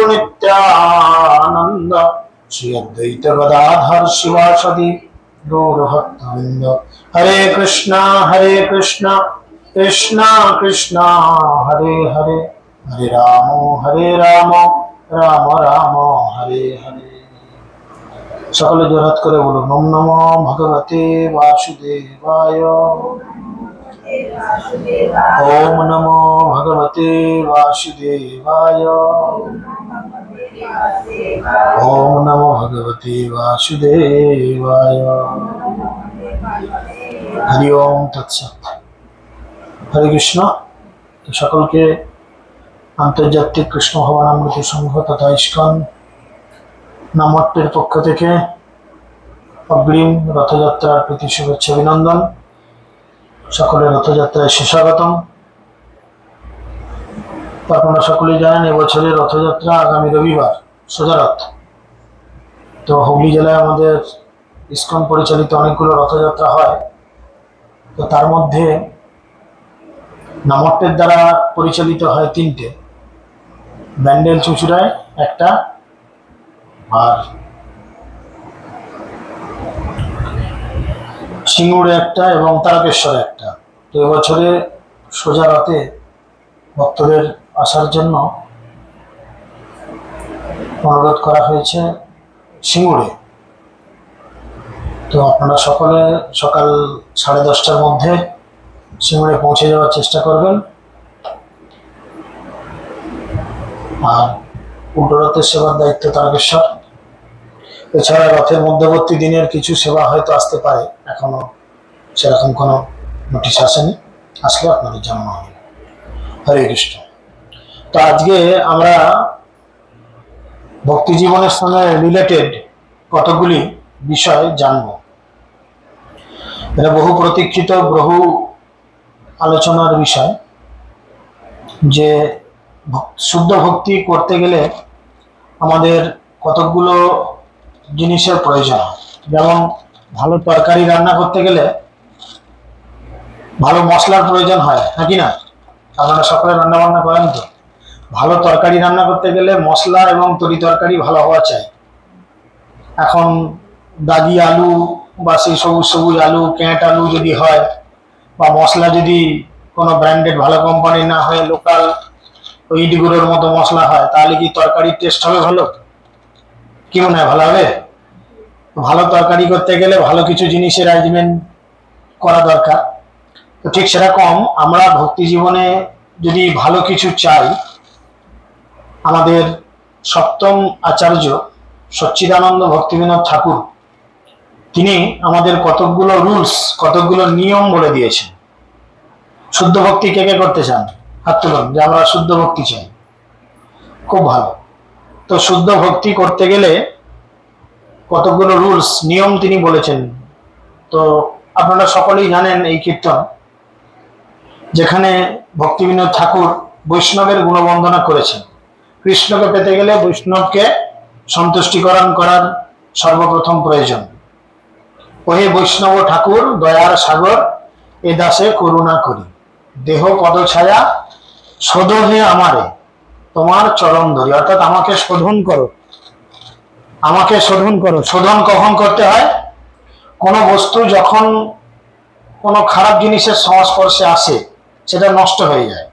नित्यानंद श्री अद्वैत गदाधर शिवासदि गौर भक्तवृंद। हरे कृष्णा कृष्णा कृष्णा हरे हरे, हरे राम राम राम हरे हरे। सकले जोरहात करे बोलो नम नमो भगवते वासुदेवाय। ओम नमो भगवते वासुदेवाय। ओम नमो भगवते वासुदेवाय। हरि ओम तत्सत। हरे कृष्ण। सकल के आंतर्जातिक कृष्ण भवनामृत संघ तथा इस्कन नामट्टेर पक्ष থেকে अग्रिम रथयात्रार प्रति शुभेच्छा अभिनंदन। सकलेर रथयात्राय सुस्वागतम। আপনারা সকলেই জানেন এবছরের রথযাত্রা আগামী রবিবার সোজা রথ। তো হুগলি জেলায় আমাদের ইসকন পরিচালিত অনেকগুলো রথযাত্রা হয়। তো তার মধ্যে নামট্টের দ্বারা পরিচালিত হয় তিনটে, ব্যান্ডেল চুঁচুড়ায় একটা আর সিঙ্গুরে একটা এবং তারকেশ্বরে একটা। তো এবছরে সোজা রথে ভক্তদের আসার জন্য অনুরোধ করা হয়েছে সিঙ্গুরে। তো আপনারা সকলে সকাল 10:30টার মধ্যে সিঙ্গুরে পৌঁছে যাওয়ার চেষ্টা করবেন। আর উল্টো রথের সেবার দায়িত্ব তারকেশ্বর। এছাড়া রথের মধ্যবর্তী দিনের কিছু সেবা হয়তো আসতে পারে, এখনো সেরকম কোনো নোটিশ আসেনি, আসলে আপনাদের জানানো হবে। হরে কৃষ্ণ। তো আজকে আমরা ভক্তি জীবনের সঙ্গে রিলেটেড কতগুলি বিষয় জানব। এটা বহু প্রতীক্ষিত, বহু আলোচনার বিষয় যে শুদ্ধ ভক্তি করতে গেলে আমাদের কতগুলো জিনিসের প্রয়োজন হয়। যেমন ভালো তরকারি রান্না করতে গেলে ভালো মশলার প্রয়োজন হয়, নাকি না? আপনারা সকলে রান্না বান্না করেন তো। ভালো তরকারি রান্না করতে গেলে মশলা এবং তরি তরকারি ভালো হওয়া চাই। এখন দাগি আলু বা সেই সবুজ সবুজ আলু, ক্যাঁট আলু যদি হয়, বা মশলা যদি কোনো ব্র্যান্ডেড ভালো কোম্পানি না হয়ে লোকাল ইট গুঁড়োর মতো মশলা হয়, তাহলে কি তরকারির টেস্ট হবে ভালো? কি মনে হয়, ভালো হবে? ভালো তরকারি করতে গেলে ভালো কিছু জিনিসের অ্যারেঞ্জমেন্ট করা দরকার। তো ঠিক সেরকম আমরা ভক্তি জীবনে যদি ভালো কিছু চাই, আমাদের সপ্তম আচার্য সচ্চিদানন্দ ভক্তিবিনোদ ঠাকুর তিনি আমাদের কতকগুলো রুলস, কতকগুলো নিয়ম বলে দিয়েছেন। শুদ্ধ ভক্তি কে কে করতে চান? হাত তুলুন যে আমরা শুদ্ধ ভক্তি চাই। খুব ভালো। তো শুদ্ধ ভক্তি করতে গেলে কতগুলো রুলস, নিয়ম তিনি বলেছেন। তো আপনারা সকলেই জানেন এই কীর্তন যেখানে ভক্তিবিনোদ ঠাকুর বৈষ্ণবের গুণবন্দনা করেছেন। কৃষ্ণকে পেতে গেলে বৈষ্ণবকে সন্তুষ্টিকরণ করার সর্বপ্রথম প্রয়োজন। ওহে বৈষ্ণব ঠাকুর দয়ার সাগর, এ দাসে করুণা করি, দেহ পদছায়া শোধ হে আমারে, তোমার চরণ ধরি। অর্থাৎ আমাকে শোধন করো, আমাকে শোধন করো। শোধন কখন করতে হয়? কোনো বস্তু যখন কোনো খারাপ জিনিসের সংস্পর্শে আসে, সেটা নষ্ট হয়ে যায়,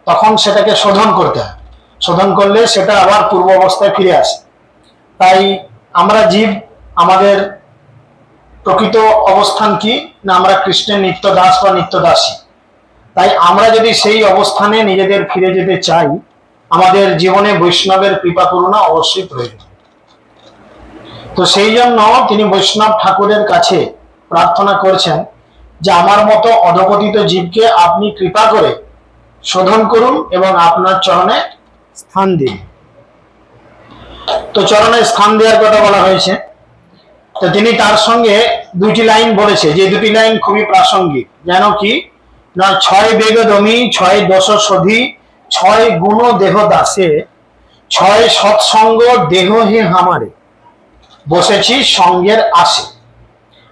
তখন সেটাকে শোধন করতে হয়। শোধন করলে সেটা আবার পূর্ব অবস্থায় ফিরে আসে। তাই আমরা জীব, আমাদের প্রকৃত অবস্থান কি না? আমরা কৃষ্ণের নিত্য দাস বা নিত্য দাসী। তাই আমরা যদি সেই অবস্থানে নিজেদের ফিরে যেতে চাই, আমাদের জীবনে বৈষ্ণবের কৃপা করুণা অবশ্যই প্রয়োজন। তো সেই জন্য তিনি বৈষ্ণব ঠাকুরের কাছে প্রার্থনা করছেন যে আমার মতো অধপতিত জীবকে আপনি কৃপা করে শোধন করুন এবং আপনার চরণে স্থান দিন। তো চরণে স্থান দেওয়ার কথা বলা হয়েছে। তো তিনি তার সঙ্গে দুইটি লাইন বলেছে, যে দুটি লাইন খুবই প্রাসঙ্গিক। যেন কি না, 6 বেগ দমি 6 দোষ শোধি 6 গুণ দেহ দাসে 6 সৎসঙ্গ দেহ হে হামারে, বসেছি সঙ্গের আসে।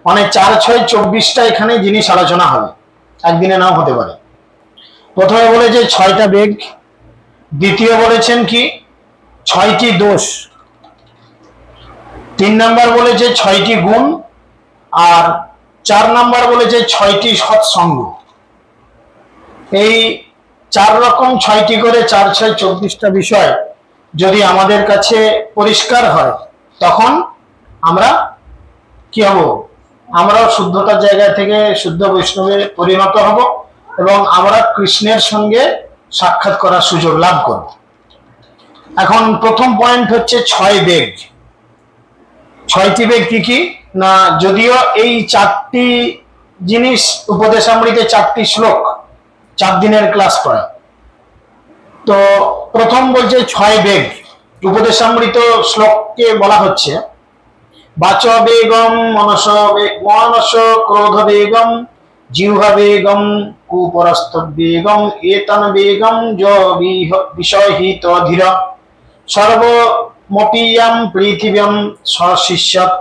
মানে 4 6 24টা এখানে জিনিস আলোচনা হবে, একদিনে নাও হতে পারে। প্রথমে বলেছে 6টা বেগ, দ্বিতীয় বলেছেন কি 6টি দোষ, 3 নাম্বার বলেছে 6টি গুণ, আর 4 নাম্বার বলেছে 6টি সৎসঙ্গ। এই 4 রকম 6টি করে 4 6 24টা বিষয় যদি আমাদের কাছে পরিষ্কার হয়, তখন আমরা কি হব? আমরাও শুদ্ধতার জায়গা থেকে শুদ্ধ বৈষ্ণবে পরিণত হব এবং আমরা কৃষ্ণের সঙ্গে সাক্ষাৎ করার সুযোগ লাভ করব। এখন প্রথম পয়েন্ট হচ্ছে 6 বেগ। 6টি বেগ কি কি না, যদিও এই 4টি জিনিস উপদেশামৃতে 4টি শ্লোক 4 দিনের ক্লাস করা, তো প্রথম বলছে 6 বেগ। উপদেশামৃত শ্লোককে বলা হচ্ছে বাচ বেগম মনস ক্রোধ বেগম জিহ্বা বেগম কুপরস্থ বেগম এতন বেগম বিষয়হিত ধীর সর্বমপিয়াম পৃথিবীম সশিষ্যৎ।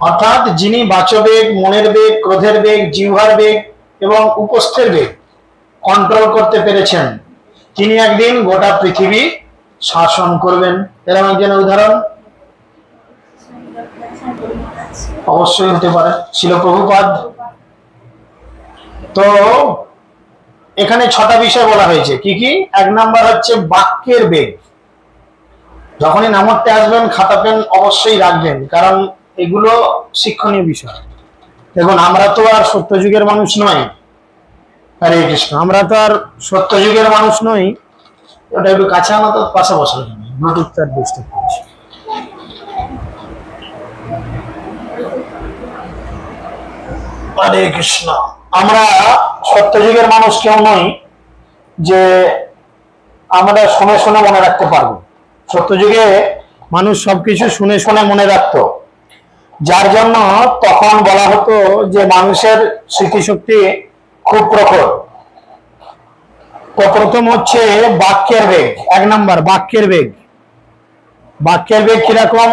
অর্থাৎ যিনি বাচবেগ, মনের বেগ, ক্রোধের বেগ, জিহ্বার বেগ এবং উপস্থের বেগ কন্ট্রোল করতে পেরেছেন, তিনি একদিন গোটা পৃথিবী শাসন করবেন। এরকম একজন উদাহরণ অবশ্যই হতে পারে শিল প্রভুপাদ। তো এখানে 6টা বিষয় বলা হয়েছে। কি কি? 1 নাম্বার হচ্ছে বাক্যের বেগ। যখনই নামতে আসবেন খাতা পেন অবশ্যই রাখবেন, কারণ এগুলো শিক্ষণীয় বিষয়। দেখুন, আমরা তো আর সত্যযুগের মানুষ নই। হরে কৃষ্ণ। আমরা তো আর সত্যযুগের মানুষ নই। ওটা একটু কাছে আনা তো, পাশে বসে ব্লুটুথটা ডিস্টার্ব করছে। হরে কৃষ্ণ। আমরা সত্যযুগের মানুষ কেউ নই যে আমরা শুনে শুনে মনে রাখতে পারবো। সত্যযুগে মানুষ সবকিছু শুনে শুনে মনে রাখতো, যার জন্য তখন বলা হতো যে মানুষের স্মৃতিশক্তি খুব প্রখর। তো প্রথম হচ্ছে বাক্যের বেগ। 1 নাম্বার বাক্যের বেগ। বাক্যের বেগ কিরকম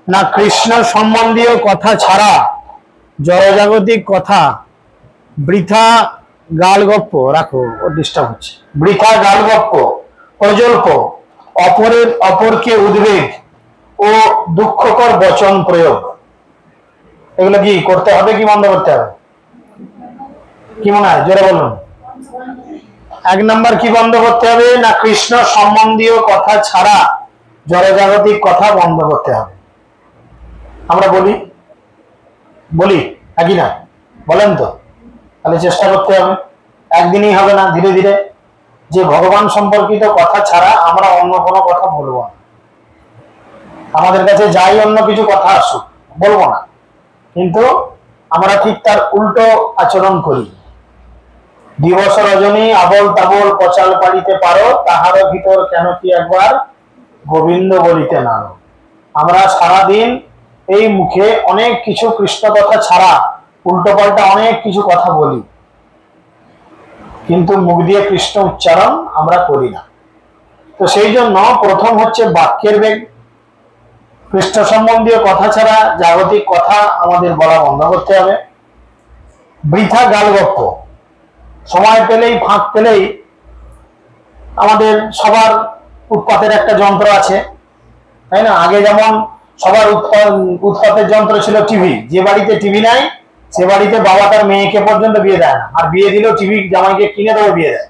না, কৃষ্ণ সম্বন্ধীয় কথা ছাড়া জড়জাগতিক কথা, বৃথা গালগপ্প, রাখো ও ডিস্টার্ব হচ্ছে, বৃথা গালগপ্প, প্রজল্প, অপরকে উদ্বেগ ও দুঃখকর বচন প্রয়োগ, এগুলো কি করতে হবে কি বন্ধ করতে হবে? কি মনে হয়? জোরে বলুন। 1 নাম্বার কি বন্ধ করতে হবে না, কৃষ্ণ সম্বন্ধীয় কথা ছাড়া জড়জাগতিক কথা বন্ধ করতে হবে। আমরা বলি নাকি না? বলেন তো? তাহলে চেষ্টা করতে হবে, একদিনই হবে না, ধীরে ধীরে। যে ভগবান সম্পর্কিত কথা ছাড়া আমরা অন্য কোনো কথা বলবো না। আমাদের কাছে যাই অন্য কিছু কথা আসুক, বলবো না, কিন্তু আমরা ঠিক তার উল্টো আচরণ করি। দিবস রজনী আবল তাবল পচাল পাড়িতে পারো, তাহার ভিতর কেন কি একবার গোবিন্দ বলিতে না। আমরা সারাদিন এই মুখে অনেক কিছু কৃষ্ণ কথা ছাড়া উল্টো পাল্টা অনেক কিছু কথা বলি, কিন্তু মুখ দিয়ে কৃষ্ণ উচ্চারণ আমরা করি না। তো সেই জন্য প্রথম হচ্ছে বাক্যের বেগ। কৃষ্ণ সম্বন্ধীয় কথা ছাড়া জাগতিক কথা আমাদের বলা বন্ধ করতে হবে। বৃথা গালগপ্প, সময় পেলেই ফাঁক পেলেই আমাদের সবার উৎপাতের একটা যন্ত্র আছে, তাই না? আগে যেমন সবার উৎপাতের যন্ত্র ছিল টিভি। যে বাড়িতে টিভি নাই সে বাড়িতে বাবা তার মেয়েকে পর্যন্ত বিয়ে দেয় না, আর বিয়ে দিলেও টিভি জামাইকে কিনে দেবে বিয়ে দেয়।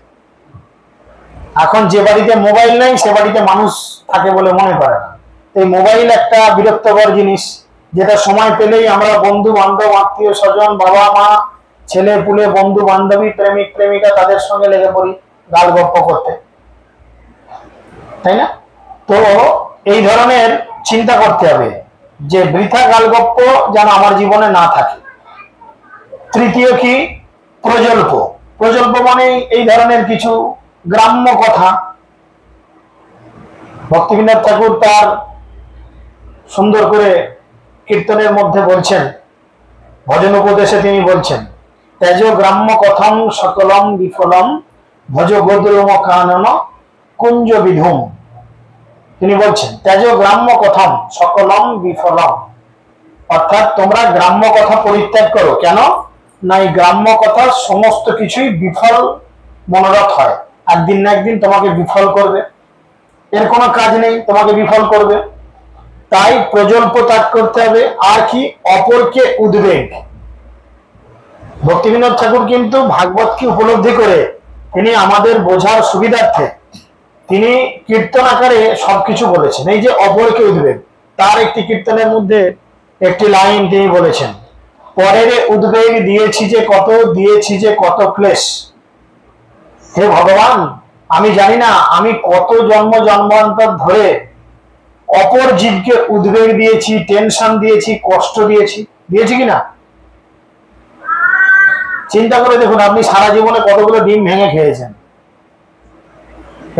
এখন যে বাড়িতে মোবাইল নেই সে বাড়িতে মানুষ থাকে বলে মনে করে না। এই মোবাইল একটা বিরক্তকর জিনিস, যেটা সময় পেলেই আমরা বন্ধু বান্ধব, আত্মীয় স্বজন, বাবা মা, ছেলে পুলে, বন্ধু বান্ধবী, প্রেমিক প্রেমিকা, তাদের সঙ্গে লেগে পড়ি গাল গপ্প করতে, তাই না? তো এই ধরনের চিন্তা করতে হবে যে বৃথা গালগপ্প যেন আমার জীবনে না থাকে। তৃতীয় কি? প্রজল্প। প্রজল্প মানে এই ধরনের কিছু গ্রাম্য কথা। ভক্তিবিনোদ ঠাকুর তার সুন্দর করে কীর্তনের মধ্যে বলছেন, ভজন উপদেশে তিনি বলছেন, তেজ গ্রাম্য কথম সকলম বিফলম ভজ গোদ্রম কানন কুঞ্জ বিধুম। তিনি বলছেন তেজ গ্রাম্য কথম সকলম বিফলম, অর্থাৎ তোমরা গ্রাম্য কথা পরিত্যাগ করো। কেন না, এই গ্রাম্য কথা সমস্ত কিছুই বিফল মনোরথ হয়, একদিন না একদিন তোমাকে বিফল করবে। এর কোনো কাজ নেই, তোমাকে বিফল করবে। তাই প্রজল্প ত্যাগ করতে হবে। আর কি? অপরকে উদ্বেগ। ভক্তিবিনোদ ঠাকুর কিন্তু ভাগবতকে উপলব্ধি করে তিনি আমাদের বোঝার সুবিধার্থে তিনি কীর্তন আকারে সবকিছু বলেছেন। এই যে অপরকে উদ্বেগ, তার একটি কীর্তনের মধ্যে একটি লাইন তিনি বলেছেন, পরের উদ্বেগ দিয়েছি যে কত, দিয়েছি যে কত ক্লেশ। হে ভগবান, আমি জানি না আমি কত জন্ম জন্মান্তর ধরে অপর জীবকে উদ্বেগ দিয়েছি, টেনশন দিয়েছি, কষ্ট দিয়েছি, দিয়েছি কিনা চিন্তা করে দেখুন। আপনি সারা জীবনে কতগুলো ডিম ভেঙে খেয়েছেন,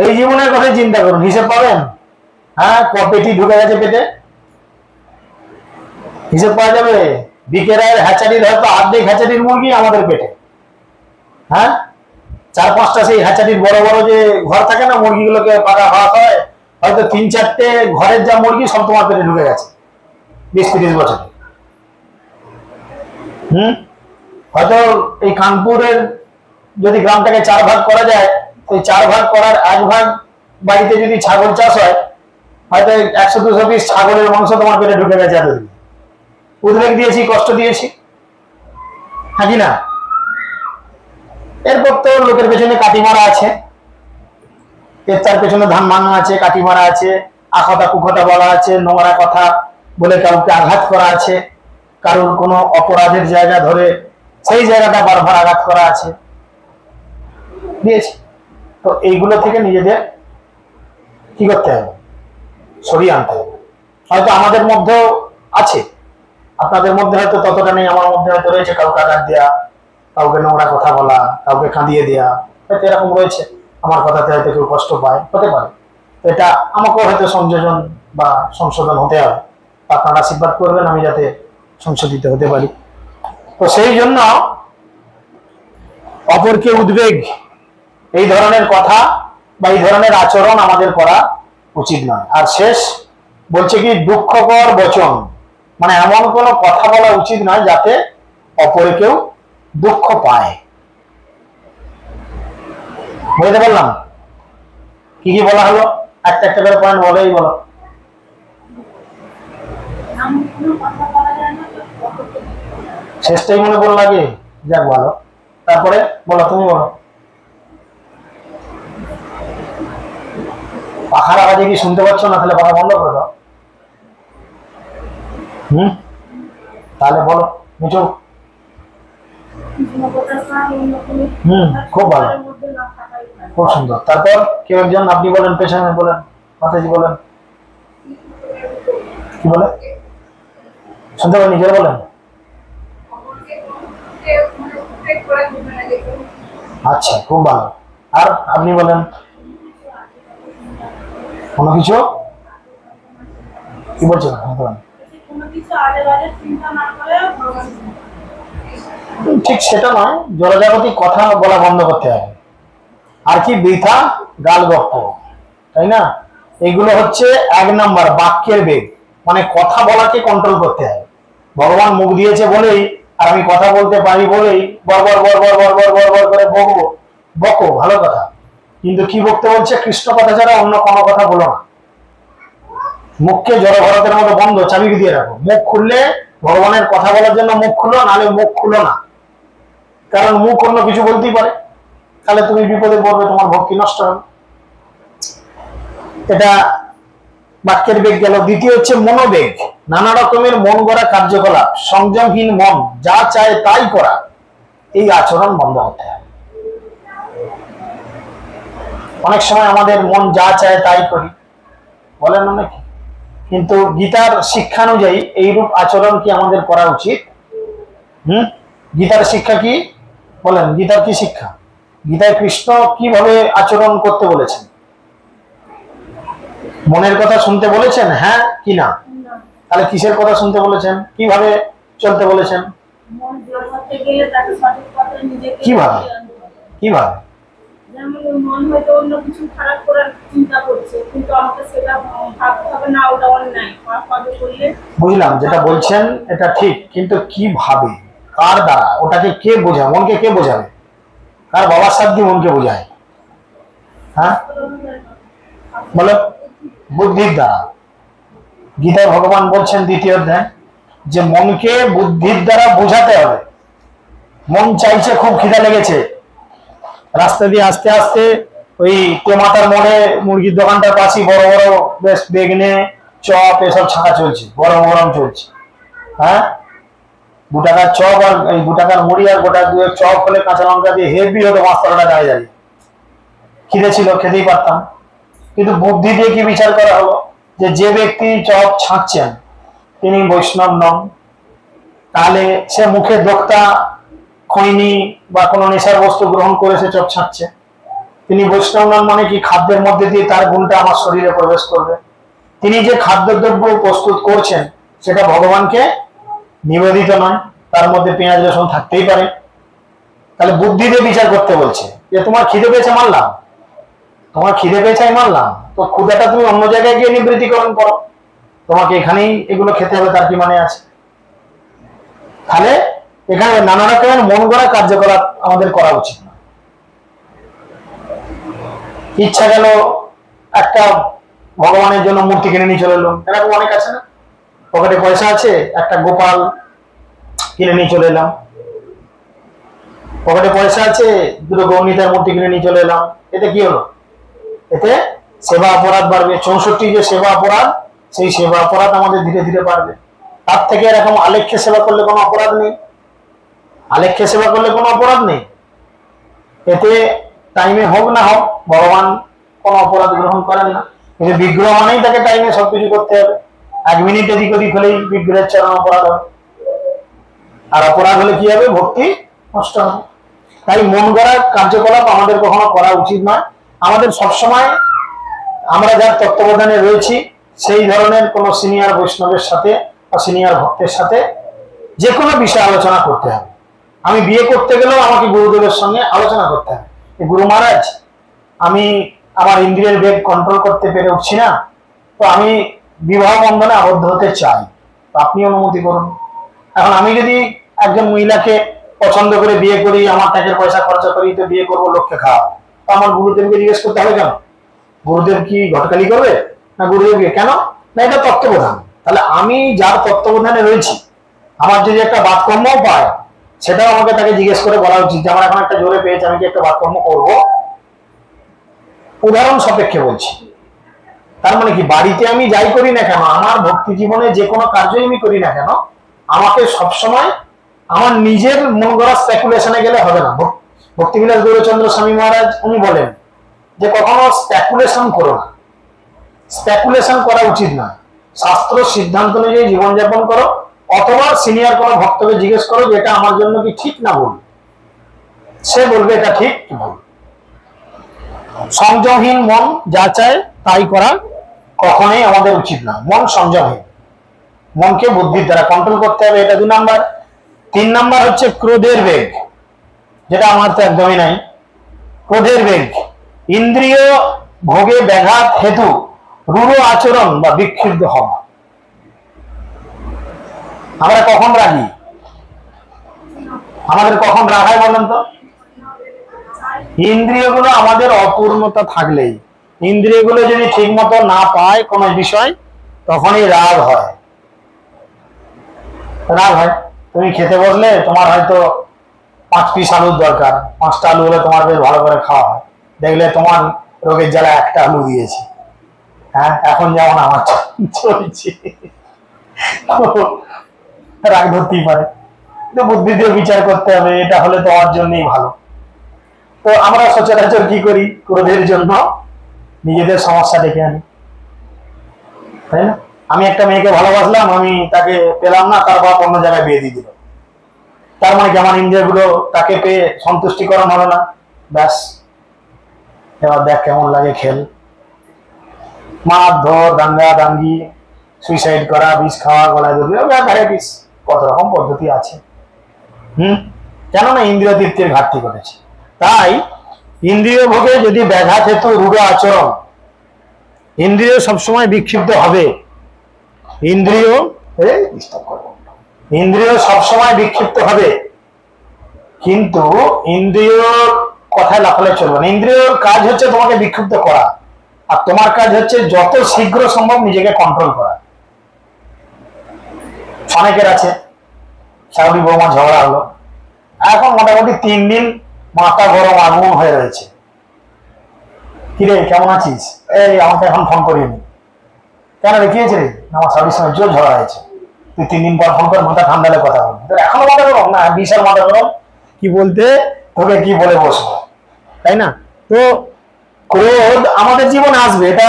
এই জীবনের কথা চিন্তা করুন, হিসেব পাবেন? হ্যাঁ, পেটি ঢুকে গেছে পেটে, হিসেব পাওয়া যাবে? বিকে রায়ের হ্যাচারির হয়তো অর্ধেক হ্যাচারির মুরগি আমাদের পেটে। হ্যাঁ, 4-5টা সেই হ্যাচারির বড় বড় যে ঘর থাকে না, মুরগিগুলোকে পাকা খাওয়া হয়, হয়তো 3-4টে ঘরের যা মুরগি সব তোমার পেটে ঢুকে গেছে 20-30 বছরে। হয়তো এই কানপুরের যদি গ্রামটাকে 4 ভাগ করা যায়, ওই 4 ভাগ করার 1 ভাগ বাড়িতে যদি ছাগল চাষ হয়, হয়তো 100-200 পিস ছাগলের মাংস তোমার পেটে ঢুকে গেছে এতদিন। উদ্বেগ দিয়েছি, কষ্ট দিয়েছি, হ্যাঁ কি না? এরপর তো লোকের পেছনে কাটি মারা আছে, এর তার পেছনে ধান ভাঙা আছে, কাটি মারা আছে, আখতা কুখতা বলা আছে, নোংরা কথা বলে কাউকে আঘাত করা আছে, কারোর কোনো অপরাধের জায়গা ধরে সেই জায়গাটা বারবার আঘাত করা আছে, দিয়েছে। তো এইগুলো থেকে নিজেদের কি করতে হবে? সরিয়ে আনতে হবে। হয়তো আমাদের মধ্যেও আছে, আপনাদের মধ্যে হয়তো ততটা নেই, আমার মধ্যে হয়তো রয়েছে কাউকে আঘাত দেওয়া, কাউকে নোংরা কথা বলা, কাউকে কাঁদিয়ে দেওয়া, হয়তো এরকম রয়েছে। আমার কথাতে হয়তো কেউ কষ্ট পায়, হতে পারে। এটা আমাকেও হয়তো সংযোজন বা সংশোধন হতে হবে। আপনারা আশীর্বাদ করবেন আমি যাতে সংশোধিত হতে পারি। তো সেই জন্য অপরকে উদ্বেগ, এই ধরনের কথা বা এই ধরনের আচরণ আমাদের করা উচিত নয়। আর শেষ বলছে কি, দুঃখকর বচন, মানে এমন কোনো কথা বলা উচিত নয় যাতে অপরে কেউ দুঃখ পায়। বুঝতে পারলাম কি কি বলা হলো? একটা একটা করে পয়েন্ট বলেই বলো। শেষটাই মনে পড়ল আগে, যাক বলো, তারপরে বলো, তুমি বলো। পাখার আওয়াজে কি শুনতে পাচ্ছ না? তাহলে কথা বন্ধ করে দাও। তাহলে বলো মিঠু। খুব ভালো, খুব সুন্দর। তারপর কেউ একজন, আপনি বলেন, পেছনে বলেন, মাতাজি বলেন, কি বলে শুনতে পারেন, নিজের বলেন। আচ্ছা, খুব ভালো। আর আপনি বলেন কোনো কিছু, কি বলছেন? ঠিক সেটা নয়, জলজাগতিক কথা বলা বন্ধ করতে হবে। আর কি? বৃথা গাল গপ্প, তাই না? এগুলো হচ্ছে 1 নাম্বার বাক্যের বেগ, মানে কথা বলাকে কন্ট্রোল করতে হবে। ভগবান মুখ দিয়েছে বলেই, আর আমি কথা বলতে পারি বলেই বরবর বরবর বরবর বরবর করে বকবো, বকো, ভালো কথা, কিন্তু কি বকতে বলছে? কৃষ্ণ কথা ছাড়া অন্য কোনো কথা বলো না। মুখকে জড় ভরতের মতো বন্ধ, চাবি দিয়ে রাখো। মুখ খুললে ভগবানের কথা বলার জন্য মুখ খুলো, নাহলে মুখ খুলো না। কারণ মুখ অন্য কিছু বলতেই পারে, তাহলে তুমি বিপদে পড়বে, তোমার ভক্তি নষ্ট হবে। এটা বাক্যের বেগ গেল। দ্বিতীয় হচ্ছে মনোবেগ, নানা রকমের মন গড়া কার্যকলাপ, সংযমহীন মন, যা চায় তাই করা, এই আচরণ বন্ধ হতে হবে। অনেক সময় আমাদের মন যা চায় তাই করি, বলেন অনেকে, কিন্তু গীতার শিক্ষানুযায়ী এইরূপ আচরণ কি আমাদের করা উচিত? গীতার শিক্ষা কি বলেন? গীতার কি শিক্ষা? গীতায় কৃষ্ণ কিভাবে আচরণ করতে বলেছেন? মনের কথা শুনতে বলেছেন, হ্যাঁ কি না? তাহলে কিসের কথা শুনতে বলেছেন? কিভাবে চলতে বলেছেন? কিভাবে? কিভাবে? মন হয়তো অন্য কিছু খারাপ করার চিন্তা করছে, কিন্তু আমাকে সেটা ভাবতে হবে না, ওটা অন্যায়, পাপে করলে। বুঝলাম, যেটা বলছেন এটা ঠিক, কিন্তু কিভাবে, কার দ্বারা, ওটাকে কে বোঝায়? মনকে কে বোঝাবে? কার বাবার সাথে মনকে বোঝায়? হ্যাঁ বলো। বুদ্ধির দ্বারা। গীতায় ভগবান বলছেন দ্বিতীয় অধ্যায় যে মনকে বুদ্ধির দ্বারা বোঝাতে হবে। মন চাইছে, খুব খিদা লেগেছে, রাস্তা দিয়ে আস্তে আস্তে ওই তেমাতার মোড়ে মুরগির দোকানটার পাশে বড় বড় বেশ বেগনে চপ এসব ছাঁকা চলছে, গরম গরম চলছে। হ্যাঁ, 2 টাকার চপ আর এই 2 টাকার মুড়ি আর গোটা 2 চপ হলে কাঁচা লঙ্কা দিয়ে হেভি হতো 5 টাকা দাঁড়িয়ে দাঁড়িয়ে। খিদে ছিল, খেতেই পারতাম, কিন্তু বুদ্ধি দিয়ে কি বিচার করা হলো যে যে ব্যক্তি চপ ছাঁকছেন তিনি বৈষ্ণব নন, তাহলে সে মুখে দোক্তা খৈনি বা কোনো নেশার বস্তু গ্রহণ করে সে চপ ছাঁকছে, তিনি বৈষ্ণব নন। মানে কি, খাদ্যের মধ্যে দিয়ে তার গুণটা আমার শরীরে প্রবেশ করবে। তিনি যে খাদ্যদ্রব্য প্রস্তুত করছেন সেটা ভগবানকে নিবেদিত নয়, তার মধ্যে পেঁয়াজ রসুন থাকতেই পারে। তাহলে বুদ্ধি দিয়ে বিচার করতে বলছে যে তোমার খিদে পেয়েছে মানলাম, তোমার খিদে পেয়েছে মানলাম, তো ক্ষুধাটা তুমি অন্য জায়গায় গিয়ে নিবৃত্তিকরণ করো, তোমাকে এখানেই এগুলো খেতে হবে তার কি মানে আছে? তাহলে এখানে নানা রকমের মন গড়া কার্যকলাপ আমাদের করা উচিত না। ইচ্ছা গেল একটা ভগবানের জন্য মূর্তি কিনে নিয়ে চলে এলো, এরকম অনেক আছে না? পকেটে পয়সা আছে, একটা গোপাল কিনে নিয়ে চলে এলাম, পকেটে পয়সা আছে, 2 গৌণিতার মূর্তি কিনে নিয়ে চলে এলাম। এতে কি হলো? এতে সেবা অপরাধ বাড়বে। 64 যে সেবা অপরাধ, সেই সেবা অপরাধ আমাদের ধীরে ধীরে বাড়বে। তার থেকে এরকম আলেখ্যে সেবা করলে কোনো অপরাধ নেই, আলেখ্যে সেবা করলে কোনো অপরাধ নেই। এতে টাইমে হোক না হোক ভগবান কোনো অপরাধ গ্রহণ করেন না, কিন্তু বিগ্রহ মানেই তাকে টাইমে সবকিছু করতে হবে। 1 মিনিট এদিক ওদিক হলেই বিগ্রহের চরণ অপরাধ হবে, আর অপরাধ হলে কি হবে? ভক্তি নষ্ট হবে। তাই মন গড়া কার্যকলাপ আমাদের কখনো করা উচিত নয়। আমাদের সবসময় আমরা যার তত্ত্বাবধানে রয়েছি সেই ধরনের কোনো সিনিয়র বৈষ্ণবের সাথে বা সিনিয়র ভক্তের সাথে যে কোনো বিষয়ে আলোচনা করতে হবে। আমি বিয়ে করতে গেলেও আমাকে গুরুদেবের সঙ্গে আলোচনা করতে হবে, গুরু মহারাজ আমি আমার ইন্দ্রিয়ের বেগ কন্ট্রোল করতে পেরে উঠছি না, তো আমি বিবাহ বন্ধনে আবদ্ধ হতে চাই, তো আপনি অনুমতি করুন। এখন আমি যদি একজন মহিলাকে পছন্দ করে বিয়ে করি, আমার টাকার পয়সা খরচা করি, তো বিয়ে করবো লক্ষ্যে খাওয়াবো, তো আমার গুরুদেবকে জিজ্ঞেস করতে হবে কেন? গুরুদেব কি ঘটকালি করবে না? গুরুদেবকে কেন না? এটা তত্ত্বাবধান। তাহলে আমি যার তত্ত্বাবধানে রয়েছি, আমার যদি একটা বাদকর্ম পায় সেটাও আমাকে তাকে জিজ্ঞেস করে বলা উচিত যে আমার এখন একটা জোরে পেয়েছে, আমি কি একটা বাদকর্ম করবো? উদাহরণ সাপেক্ষে বলছি। তার মানে কি, বাড়িতে আমি যাই করি না কেন, আমার ভক্তি জীবনে যে কোনো কার্যই আমি করি না কেন, আমাকে সবসময় আমার নিজের মন গড়া স্পেকুলেশনে গেলে হবে না। ভক্তিবিলাস গৌরচন্দ্র স্বামী মহারাজ উনি বলেন যে কখনো স্পেকুলেশন করো না, স্পেকুলেশন করা উচিত না। শাস্ত্র সিদ্ধান্ত অনুযায়ী জীবনযাপন করো, অথবা সিনিয়র কোনো ভক্তকে জিজ্ঞেস করো যে এটা আমার জন্য কি ঠিক না ভুল, সে বলবে এটা ঠিক কি ভুল। সংযমহীন মন যা চায় তাই করা কখনোই আমাদের উচিত না। মন সংযমহীন, মনকে বুদ্ধির দ্বারা কন্ট্রোল করতে হবে, এটা 2 নাম্বার। 3 নাম্বার হচ্ছে ক্রোধের বেগ, যেটা আমার তো একদমই নাই। ক্রোধের বেগ ইন্দ্রিয় ভোগে ব্যাঘাত হেতু রূঢ় আচরণ বা বিক্ষিপ্ত হওয়া। আমরা কখন রাগি? আমাদের কখন রাগ হয় বলেন তো? ইন্দ্রিয়গুলো আমাদের অপূর্ণতা থাকলেই, ইন্দ্রিয়গুলো যদি ঠিক মতো না পায় কোনো বিষয়, তখনই রাগ হয়। রাগ হয়, তুমি খেতে বসলে তোমার হয়তো 5 পিস আলুর দরকার, 5টা আলু হলে তোমার বেশ ভালো করে খাওয়া হয়, দেখলে তোমার রোগের জ্বালা 1টা আলু দিয়েছে। হ্যাঁ, এখন যেমন আমার চলছে, রাগ ধরতেই পারে, কিন্তু বুদ্ধি দিয়ে বিচার করতে হবে, এটা হলে তোমার জন্যই ভালো। তো আমরা সচরাচর কি করি? ক্রোধের জন্য নিজেদের সমস্যা ডেকে আনি, তাই না? আমি একটা মেয়েকে ভালোবাসলাম, আমি তাকে পেলাম না, তার বাপ অন্য জায়গায় বিয়ে দিয়ে দিল, তার মানে কি আমার ইন্দ্রিয়গুলো তাকে পেয়ে সন্তুষ্টিকরণ হলো না? ব্যাস, এবার দেখ কেমন লাগে খেল, মারধর, দাঙ্গা দাঙ্গি, সুইসাইড করা, বিষ খাওয়া, গলায় ধরবে, ভ্যারাইটিস কত রকম পদ্ধতি আছে। কেননা ইন্দ্রিয় তৃপ্তির ঘাটতি ঘটেছে। তাই ইন্দ্রিয় ভোগে যদি ব্যাঘাত হেতু রূঢ় আচরণ, ইন্দ্রিয় সবসময় বিক্ষিপ্ত হবে, ইন্দ্রিয় সবসময় বিক্ষিপ্ত হবে, কিন্তু ইন্দ্রিয়র কথায় লাফালে চলবে না। ইন্দ্রিয়র কাজ হচ্ছে তোমাকে বিক্ষিপ্ত করা, আর তোমার কাজ হচ্ছে যত শীঘ্র সম্ভব নিজেকে কন্ট্রোল করা। অনেকের আছে শাশুড়ি বৌমা ঝগড়া হলো, এখন মোটামুটি 3 দিন মাথা গরম আগুন হয়ে রয়েছে, কিরে কেমন আছিস, এই আমাকে এখন ফোন করিনি, কেন রে কি হয়েছে রে, আমার শাশুড়ির সঙ্গে জোর ঝগড়া হয়েছে, তুই 3 দিন পর ফোন কর, মাথা ঠান্ডা হলে কথা বলবি, এখনো মাথা গরম না, বিশাল মাথা গরম, কি বলতে তোকে কি বলে বসবো, তাই না? তো ক্রোধ আমাদের জীবনে আসবে, এটা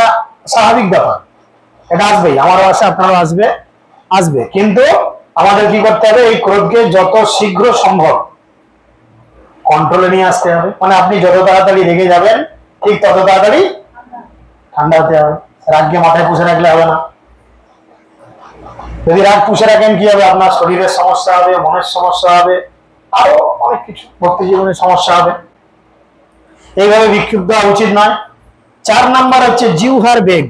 স্বাভাবিক ব্যাপার, এটা আসবেই, আমারও আসে আপনারও আসবে, আসবে, কিন্তু আমাদের কি করতে হবে, এই ক্রোধকে যত শীঘ্র সম্ভব কন্ট্রোলে নিয়ে আসতে হবে। মানে আপনি যত তাড়াতাড়ি রেগে যাবেন ঠিক তত তাড়াতাড়ি ঠান্ডা হতে হবে। রাগকে মাথায় পুষে রাখলে হবে না। যদি রাগ পুষে রাখেন কি হবে, আপনার শরীরের সমস্যা হবে, মনের সমস্যা হবে, আরো অনেক কিছু ভক্তি জীবনের সমস্যা হবে। এইভাবে বিক্ষুব্ধ হওয়া উচিত নয়। 4 নাম্বার হচ্ছে জিহ্বার বেগ।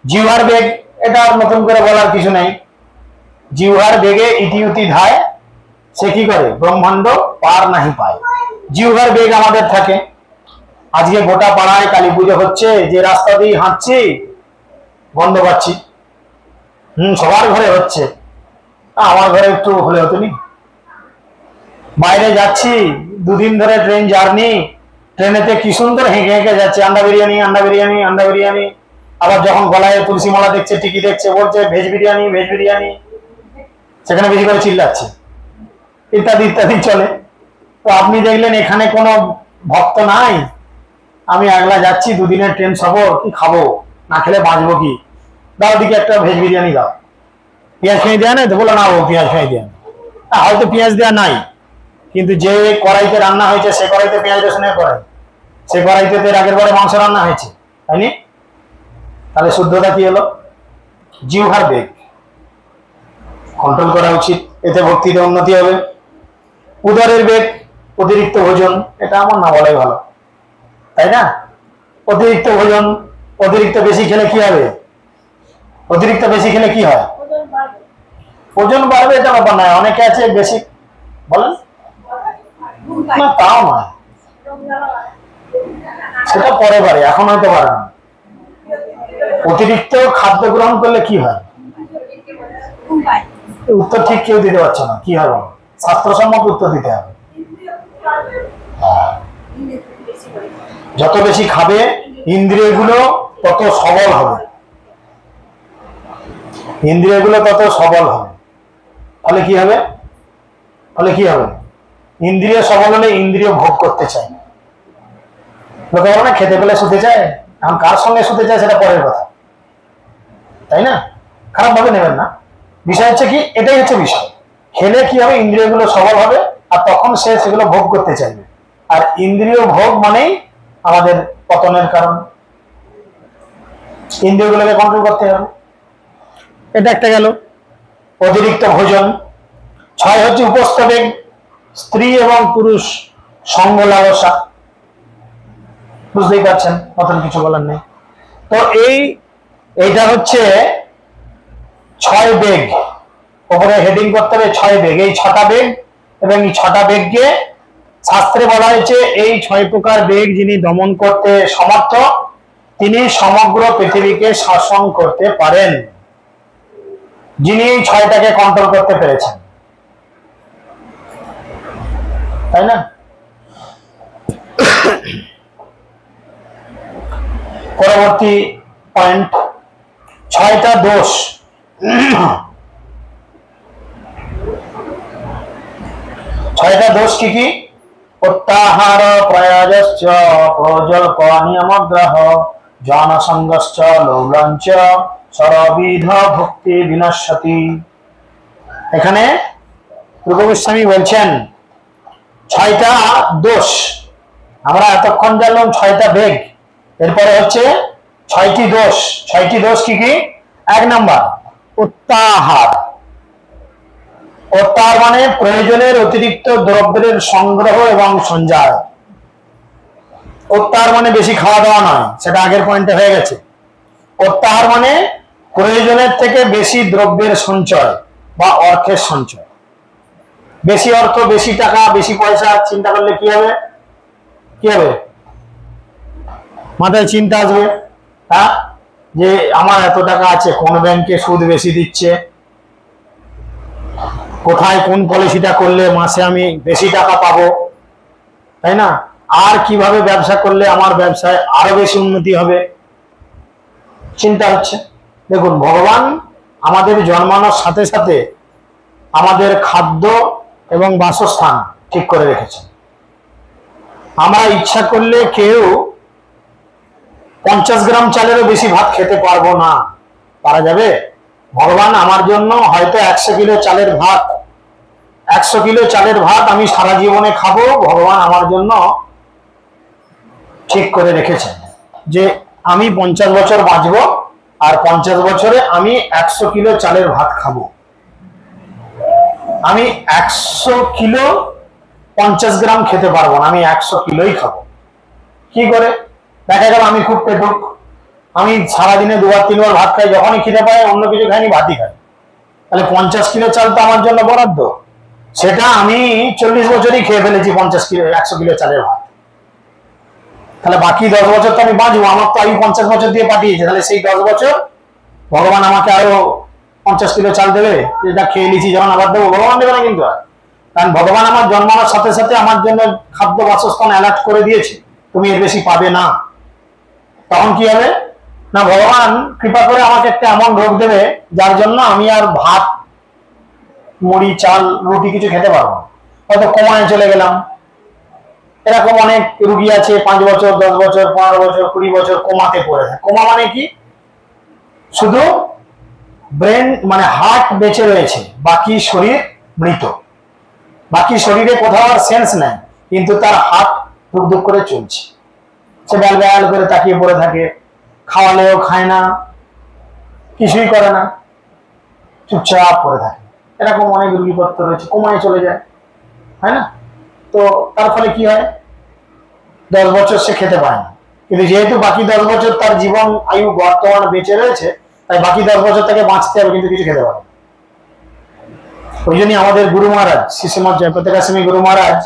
জিহ্বার বেগ এটা নতুন করে বলার কিছু নেই। জিহ্বার বেগে ইতিউতি ধায়, সে কি করে ব্রহ্মাণ্ড পার নাহি পায়। জিহ্বার বেগ আমাদের থাকে। আজকে গোটা পাড়ায় কালী পুজো হচ্ছে, যে রাস্তা দিয়ে হাঁটছি গন্ধ পাচ্ছি, সবার ঘরে হচ্ছে, আমার ঘরে একটু হলে হতো নি। বাইরে যাচ্ছি 2 দিন ধরে ট্রেন জার্নি, ট্রেনেতে কি সুন্দর হেঁকে হেঁকে যাচ্ছে, আন্ডা বিরিয়ানি আন্ডা বিরিয়ানি আন্ডা বিরিয়ানি, আবার যখন গলায় তুলসী মালা দেখছে, টিকি দেখছে, বলছে ভেজ বিরিয়ানি ভেজ বিরিয়ানি, সেখানে বেশি করে চিল্লাচ্ছে, ইত্যাদি ইত্যাদি চলে। তো আপনি দেখলেন এখানে কোনো ভক্ত নাই, আমি একলা যাচ্ছি, 2 দিনের ট্রেন সফর, কি খাবো, না খেলে বাঁচবো কি, দাও দিকে একটা ভেজ বিরিয়ানি দাও, পেঁয়াজ খেয়ে দেওয়া নাই তো, বলো না ও পেঁয়াজ খেয়ে দেওয়া, হয়তো পেঁয়াজ দেওয়া নাই, কিন্তু যে কড়াইতে রান্না হয়েছে সে কড়াইতে পেঁয়াজ রসুনের কড়াই, সে কড়াইতে এর আগের বারে মাংস রান্না হয়েছে, তাইনি? তাহলে শুদ্ধতা কি হলো? জিহ্বার বেগ কন্ট্রোল করা উচিত, এতে ভক্তিতে উন্নতি হবে। উদরের বেগ, অতিরিক্ত ভোজন, এটা আমার না বলাই ভালো, তাই না? অতিরিক্ত ভোজন, অতিরিক্ত বেশি খেলে কি হবে? অতিরিক্ত বেশি খেলে কি হয়? ওজন বাড়বে, এটা ব্যাপার নয়। অনেকে আছে বেশি, বলেন না, তাও নয়, সেটা পরে বাড়ে, এখন হয়তো পারে না। অতিরিক্ত খাদ্য গ্রহণ করলে কি হয়? উত্তর ঠিক কেউ দিতে পারছে না, কি হবে? স্বাস্থ্যসম্মত উত্তর দিতে হবে। যত বেশি খাবে ইন্দ্রিয়গুলো তত সবল হবে, ইন্দ্রিয়গুলো তত সবল হবে। ফলে কি হবে? ফলে কি হবে? ইন্দ্রিয় সবল হলে ইন্দ্রিয় ভোগ করতে চায়, লোকে বলে না খেতে পেলে শুতে চায়, এখন কার সঙ্গে শুতে চায় সেটা পরের কথা, তাই না? খারাপ ভাবে নেবেন না, বিষয় হচ্ছে কি, এটাই হচ্ছে বিষয়। খেলে কি হবে? ইন্দ্রিয়গুলো সবল হবে, আর তখন সে সেগুলো ভোগ করতে চাইবে, আর ইন্দ্রিয় ভোগ মানেই আমাদের পতনের কারণ। ইন্দ্রিয়গুলোকে কন্ট্রোল করতে হবে, এটা একটা গেল। অতিরিক্ত ভোজন। 6 হচ্ছে উপস্থ বেগ, স্ত্রী এবং পুরুষ সঙ্গ লালসা, বুঝতেই পারছেন, নতুন কিছু বলার নেই। তো এইটা হচ্ছে 6 বেগ, উপরে হেডিং করতে হবে 6 বেগ। এই 6টা বেগ, এবং এই 6টা বেগকে শাস্ত্রে বলা হয়েছে এই 6 প্রকার বেগ যিনি দমন করতে সমর্থ, তিনি সমগ্র পৃথিবীকে শাসন করতে পারেন, যিনি এই 6টাকে কন্ট্রোল করতে পেরেছেন, তাই না? পরবর্তী পয়েন্ট, 6টা দোষ। 6টা দোষ কি কি? প্রত্যাহার প্রয়াজশ্চ প্রজল্প নিয়মগ্রহ জনসঙ্গশ্চ লৌলঞ্চ সরবিধ ভক্তি বিনশ্যতি। এখানে রূপ গোস্বামী বলছেন 6টা দোষ। আমরা এতক্ষণ জানলাম 6টা বেগ, এরপরে হচ্ছে 6টি দোষ। 6টি দোষ কি কি? 1 নাম্বার প্রত্যাহার। প্রত্যাহার মানে প্রয়োজনের অতিরিক্ত দ্রব্যের সংগ্রহ এবং সঞ্চয়। প্রত্যাহার মানে বেশি খাওয়া দাওয়া নয়, সেটা আগের পয়েন্টে হয়ে গেছে। প্রত্যাহার মানে প্রয়োজনের থেকে বেশি দ্রব্যের সঞ্চয় বা অর্থের সঞ্চয়। বেশি অর্থ, বেশি টাকা, বেশি পয়সা চিন্তা করলে কি হবে? কি হবে? মাথায় চিন্তা আসবে, হ্যাঁ, যে আমার এত টাকা আছে, কোন ব্যাংকে সুদ বেশি দিচ্ছে, কোথায় কোন পলিসিটা করলে মাসে আমি বেশি টাকা পাবো, তাই না? আর কিভাবে ব্যবসা করলে আমার ব্যবসায় আরো বেশি উন্নতি হবে, চিন্তা হচ্ছে। দেখুন, ভগবান আমাদের জন্মানোর সাথে সাথে আমাদের খাদ্য এবং বাসস্থান ঠিক করে রেখেছেন। আমরা ইচ্ছা করলে কেউ 50 গ্রাম চালেরও বেশি ভাত খেতে পারবো না, পারা যাবে? ভগবান আমার জন্য হয়তো 100 কিলো চালের ভাত, 100 কিলো চালের ভাত আমি সারা জীবনে খাবো, ভগবান আমার জন্য ঠিক করে রেখেছেন যে আমি 50 বছর বাঁচবো, আর 50 বছরে আমি 100 কিলো চালের ভাত খাবো। আমি 100 কিলো 50 গ্রাম খেতে পারবো না, আমি 100 কিলোই খাবো। কি করে? দেখা গেল আমি খুব পেটুক, আমি সারাদিনে 2-3 বার ভাত খাই, যখনই খিদে পাই অন্য কিছু খাইনি, ভাতই খাই, তাহলে 50 কিলো চাল তো আমার জন্য বরাদ্দ। সেটা আমি 40 বছরই খেয়ে ফেলেছি, 100 কিলো চালের ভাত। তাহলে বাকি 10 বছর তো আমি বাঁচবো, আমার তো আয়ু 50 বছর দিয়ে পাঠিয়েছে, তাহলে সেই 10 বছর ভগবান আমাকে আরো 50 কিলো চাল দেবে, যেটা খেয়ে নিয়েছি যখন আবার দেবো? ভগবান দেবে না কিন্তু। কারণ ভগবান আমার জন্মানোর সাথে সাথে আমার জন্য খাদ্য বাসস্থান অ্যালার্ট করে দিয়েছে, তুমি এর বেশি পাবে না। তখন কি হবে না, ভগবান কৃপা করে আমাকে একটা এমন রোগ দেবে যার জন্য আমি আর ভাত, মুড়ি, চাল, রুটি কিছু খেতে পারবো না, হয়তো কোমায় চলে গেলাম। এরকম অনেক রুগী আছে 5 বছর, 10 বছর, 15 বছর, 20 বছর কোমাতে পড়ে থাকে। কোমা মানে কি? শুধু ব্রেন মানে হার্ট বেঁচে রয়েছে, বাকি শরীর মৃত। বাকি শরীরে কোথাও আর সেন্স নাই, কিন্তু তার হার্ট ধুক করে চলছে। সে ব্যাল ব্যাল করে তাকিয়ে পড়ে থাকে, খাওয়ালেও খায় না, কিছুই করে না, চুপচাপ পড়ে থাকে। এরকম অনেক রুগীপত্র রয়েছে, কোমায় চলে যায়, হয় না? তো তার ফলে কি হয়, 10 বছর সে খেতে পায় না, কিন্তু যেহেতু বাকি 10 বছর তার জীবন আয়ু বর্তমানে বেঁচে রয়েছে, তাই বাকি 10 বছর তাকে বাঁচতে হবে, কিন্তু কিছু খেতে পারে। ওই জন্যই আমাদের গুরু মহারাজ শ্রী শ্রীমৎ জয়প্রতাপ স্বামী গুরু মহারাজ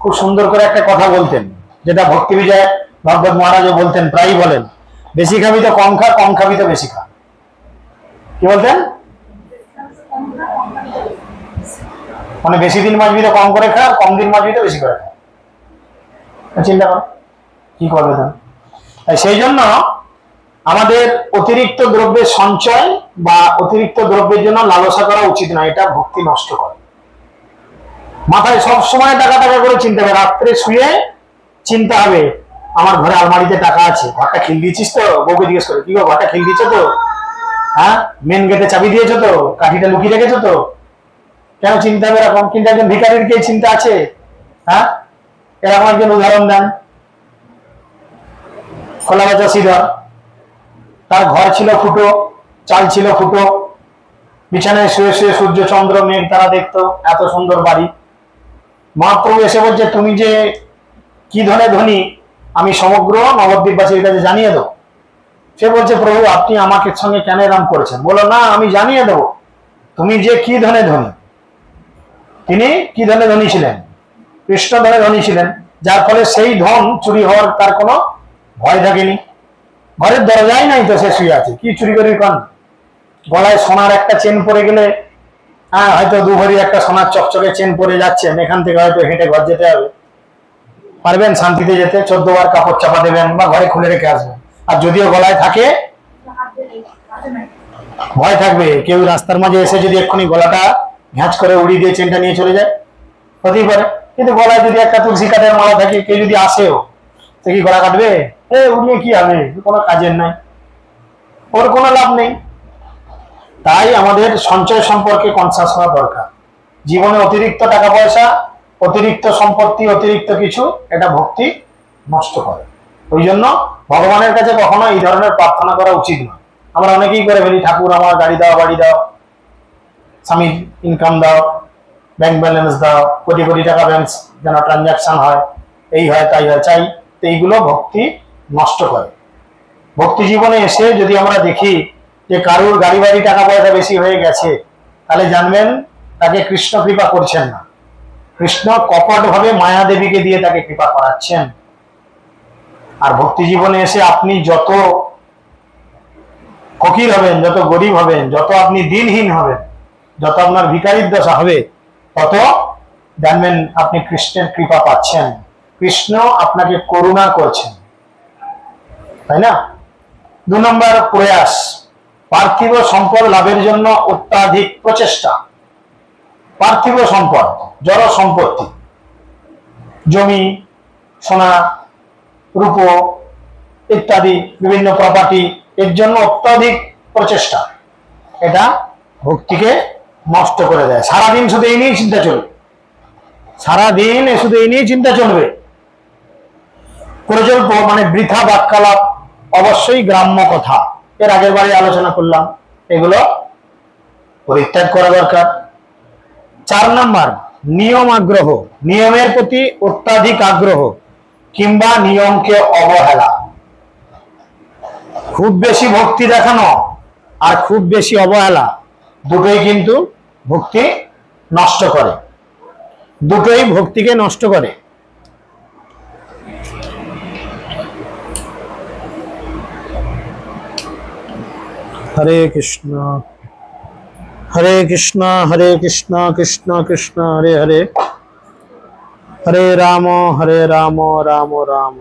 খুব সুন্দর করে একটা কথা বলতেন, যেটা ভক্তি বিজয় ভগবত মহারাজও বলতেন, প্রায়ই বলেন, বেশি খাবি তো কম খা, কম খাবি তো বেশি খা। কি বলতেন? মানে বেশি দিন বাঁচবি তো কম করে খা, কম দিন বাঁচবি তো বেশি করে খা। চিন্তা করো কি করবে তুমি। সেই জন্য আমাদের অতিরিক্ত দ্রব্যের সঞ্চয় বা অতিরিক্ত দ্রব্যের জন্য লালসা করা উচিত না, এটা ভক্তি নষ্ট করে। মাথায় সব সময় টাকা টাকা করে চিন্তা হবে, রাত্রে শুয়ে চিন্তা হবে আমার ঘরে আলমারিতে টাকা আছে, ঘরটা খিল দিয়েছিস তো? বউকে জিজ্ঞেস করে, কি গো ঘরটা খিল দিয়েছো তো? হ্যাঁ, মেন গেটে চাবি দিয়েছো তো? কাঠিটা লুকিয়ে রেখেছো তো? কেন চিন্তা হবে এরকম? কিন্তু একজন ভিখারির কি চিন্তা আছে? হ্যাঁ, এরকম একজন উদাহরণ দেন। খোলা বাচা সিধা, তার ঘর ছিল ফুটো, চাল ছিল ফুটো, বিছানায় শুয়ে শুয়ে সূর্য চন্দ্র মেঘ তারা দেখতো, এত সুন্দর বাড়ি। মহাপ্রভু এসে বলছে, তুমি যে কি ধনে ধনী আমি সমগ্র নবদ্বীপবাসীর কাছে জানিয়ে দেবো। সে বলছে, প্রভু আপনি আমাকে সঙ্গে কেন এরম করেছেন? বলো না, আমি জানিয়ে দেবো তুমি যে কি ধনে ধনী। তিনি কি ধনে ধনী ছিলেন? কৃষ্ণ ধনে ধনী ছিলেন, যার ফলে সেই ধন চুরি হওয়ার তার কোনো ভয় থাকেনি। ঘরের দরজাই নাই তো সে শুয়ে আছে, কি চুরি করি কান? গলায় সোনার একটা চেন পরে গেলে, হ্যাঁ হয়তো 2 ভরি একটা সোনার চকচকে চেন পরে যাচ্ছেন, এখান থেকে হয়তো হেঁটে ঘর যেতে হবে, পারবেন শান্তিতে যেতে? 14 বার কাপড় চাপা দেবেন বা ঘরে খুলে রেখে আসবেন। আর যদিও গলায় থাকে, ভয় থাকবে কেউ রাস্তার মাঝে এসে যদি এক্ষুনি গলাটা ঘ্যাঁচ করে উড়িয়ে দিয়ে চেনটা নিয়ে চলে যায়, হতেই পারে। কিন্তু গলায় যদি একটা তুলসী কাঠের মালা থাকে, কেউ যদি আসেও, সে কি গলা কাটবে? উড়িয়ে কি হবে? কোনো কাজের নাই, ওর কোনো লাভ নেই। তাই আমাদের সঞ্চয় সম্পর্কে কনসাস হওয়া দরকার। জীবনে অতিরিক্ত টাকা পয়সা, অতিরিক্ত সম্পত্তি, অতিরিক্ত কিছু, এটা ভক্তি নষ্ট করে। ওই জন্য ভগবানের কাছে কখনো এই ধরনের প্রার্থনা করা উচিত নয়। আমরা অনেকেই করে ফেলি, ঠাকুর আমার গাড়ি দাও, বাড়ি দাও, স্বামীর ইনকাম দাও, ব্যাংক ব্যালেন্স দাও, কোটি কোটি টাকা ব্যাংক যেন ট্রানজাকশন হয়, এই হয় তাই হয় চাই, তো এইগুলো ভক্তি নষ্ট করে। ভক্তি জীবনে এসে যদি আমরা দেখি যে কারুর গাড়ি বাড়ি টাকা পয়সা বেশি হয়ে গেছে, তাহলে জানবেন তাকে কৃষ্ণ কৃপা করছেন না, কৃষ্ণ কপট ভাবে মায়া দেবীকে দিয়ে তাকে কৃপা করাচ্ছেন। আর ভক্তি জীবনে এসে আপনি যত ফকির হবেন, যত গরিব হবেন, যত আপনি দিনহীন হবেন, যত আপনার ভিখারির দশা হবে, তত জানবেন আপনি কৃষ্ণের কৃপা পাচ্ছেন, কৃষ্ণ আপনাকে করুণা করছেন, তাই না? 2 নম্বর প্রয়াস, পার্থিব সম্পদ লাভের জন্য অত্যাধিক প্রচেষ্টা। পার্থিব সম্পদ, জড় সম্পত্তি, জমি, সোনা, রূপ ইত্যাদি বিভিন্ন প্রপার্টি, এর জন্য অত্যাধিক প্রচেষ্টা, এটা ভক্তিকে নষ্ট করে দেয়। সারাদিন শুধু এই নিয়েই চিন্তা চলবে, সারাদিন শুধু এই নিয়েই চিন্তা চলবে। প্রজল্প মানে বৃথা বাক্যালাপ, অবশ্যই গ্রাম্য কথা, এর আগের বারে আলোচনা করলাম, এগুলো পরিত্যাগ করা দরকার। 4 নম্বর নিয়ম আগ্রহ, নিয়মের প্রতি অত্যাধিক আগ্রহ কিংবা নিয়মকে অবহেলা। খুব বেশি ভক্তি দেখানো আর খুব বেশি অবহেলা, দুটোই কিন্তু ভক্তি নষ্ট করে, দুটোই ভক্তিকে নষ্ট করে। হরে কৃষ্ণ হরে কৃষ্ণ হরে কৃষ্ণ কৃষ্ণ কৃষ্ণ হরে হরে, হরে রাম রাম রাম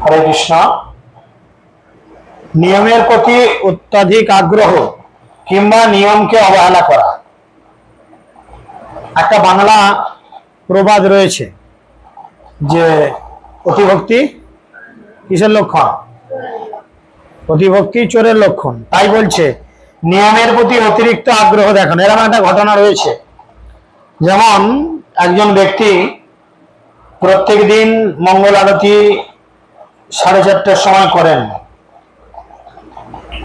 হরে কৃষ্ণ। নিয়মের প্রতি অত্যাধিক আগ্রহ কিংবা নিয়মকে অবহেলা করা। একটা বাংলা প্রবাদ রয়েছে যে অতিভক্তি কিসের লক্ষণ? অতিভক্তি চোরের লক্ষণ। তাই বলছে নিয়মের প্রতি অতিরিক্ত আগ্রহ দেখানো। এরকম একটা ঘটনা রয়েছে, যেমন একজন ব্যক্তি প্রত্যেক দিন মঙ্গল আরতি 4:30টার সময় করেন,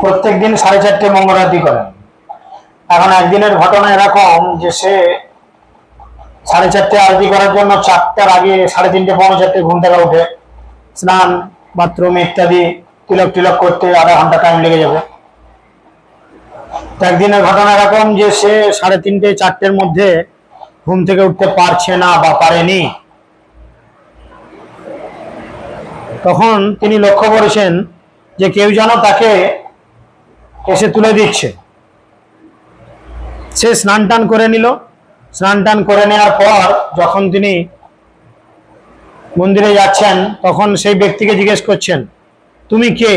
প্রত্যেক দিন 4:30টায় মঙ্গল আরতি করেন। এখন একদিনের ঘটনা এরকম যে সে 4:30টায় আরতি করার জন্য 4টার আগে 3:30 পৌনে 4টায় ঘুম থেকে উঠে স্নান, বাথরুম ইত্যাদি তিলক টিলক করতে আধা ঘন্টা টাইম লেগে যাবে। একদিনের ঘটনা এরকম যে সে 3:30 4টের মধ্যে ঘুম থেকে উঠতে পারছে না বা পারেনি। তখন তিনি লক্ষ্য করেছেন যে কেউ যেন তাকে এসে তুলে দিচ্ছে। সে স্নান টান করে নিল, স্নান টান করে নেওয়ার পর যখন তিনি মন্দিরে যাচ্ছেন তখন সেই ব্যক্তিকে জিজ্ঞেস করছেন, তুমি কে?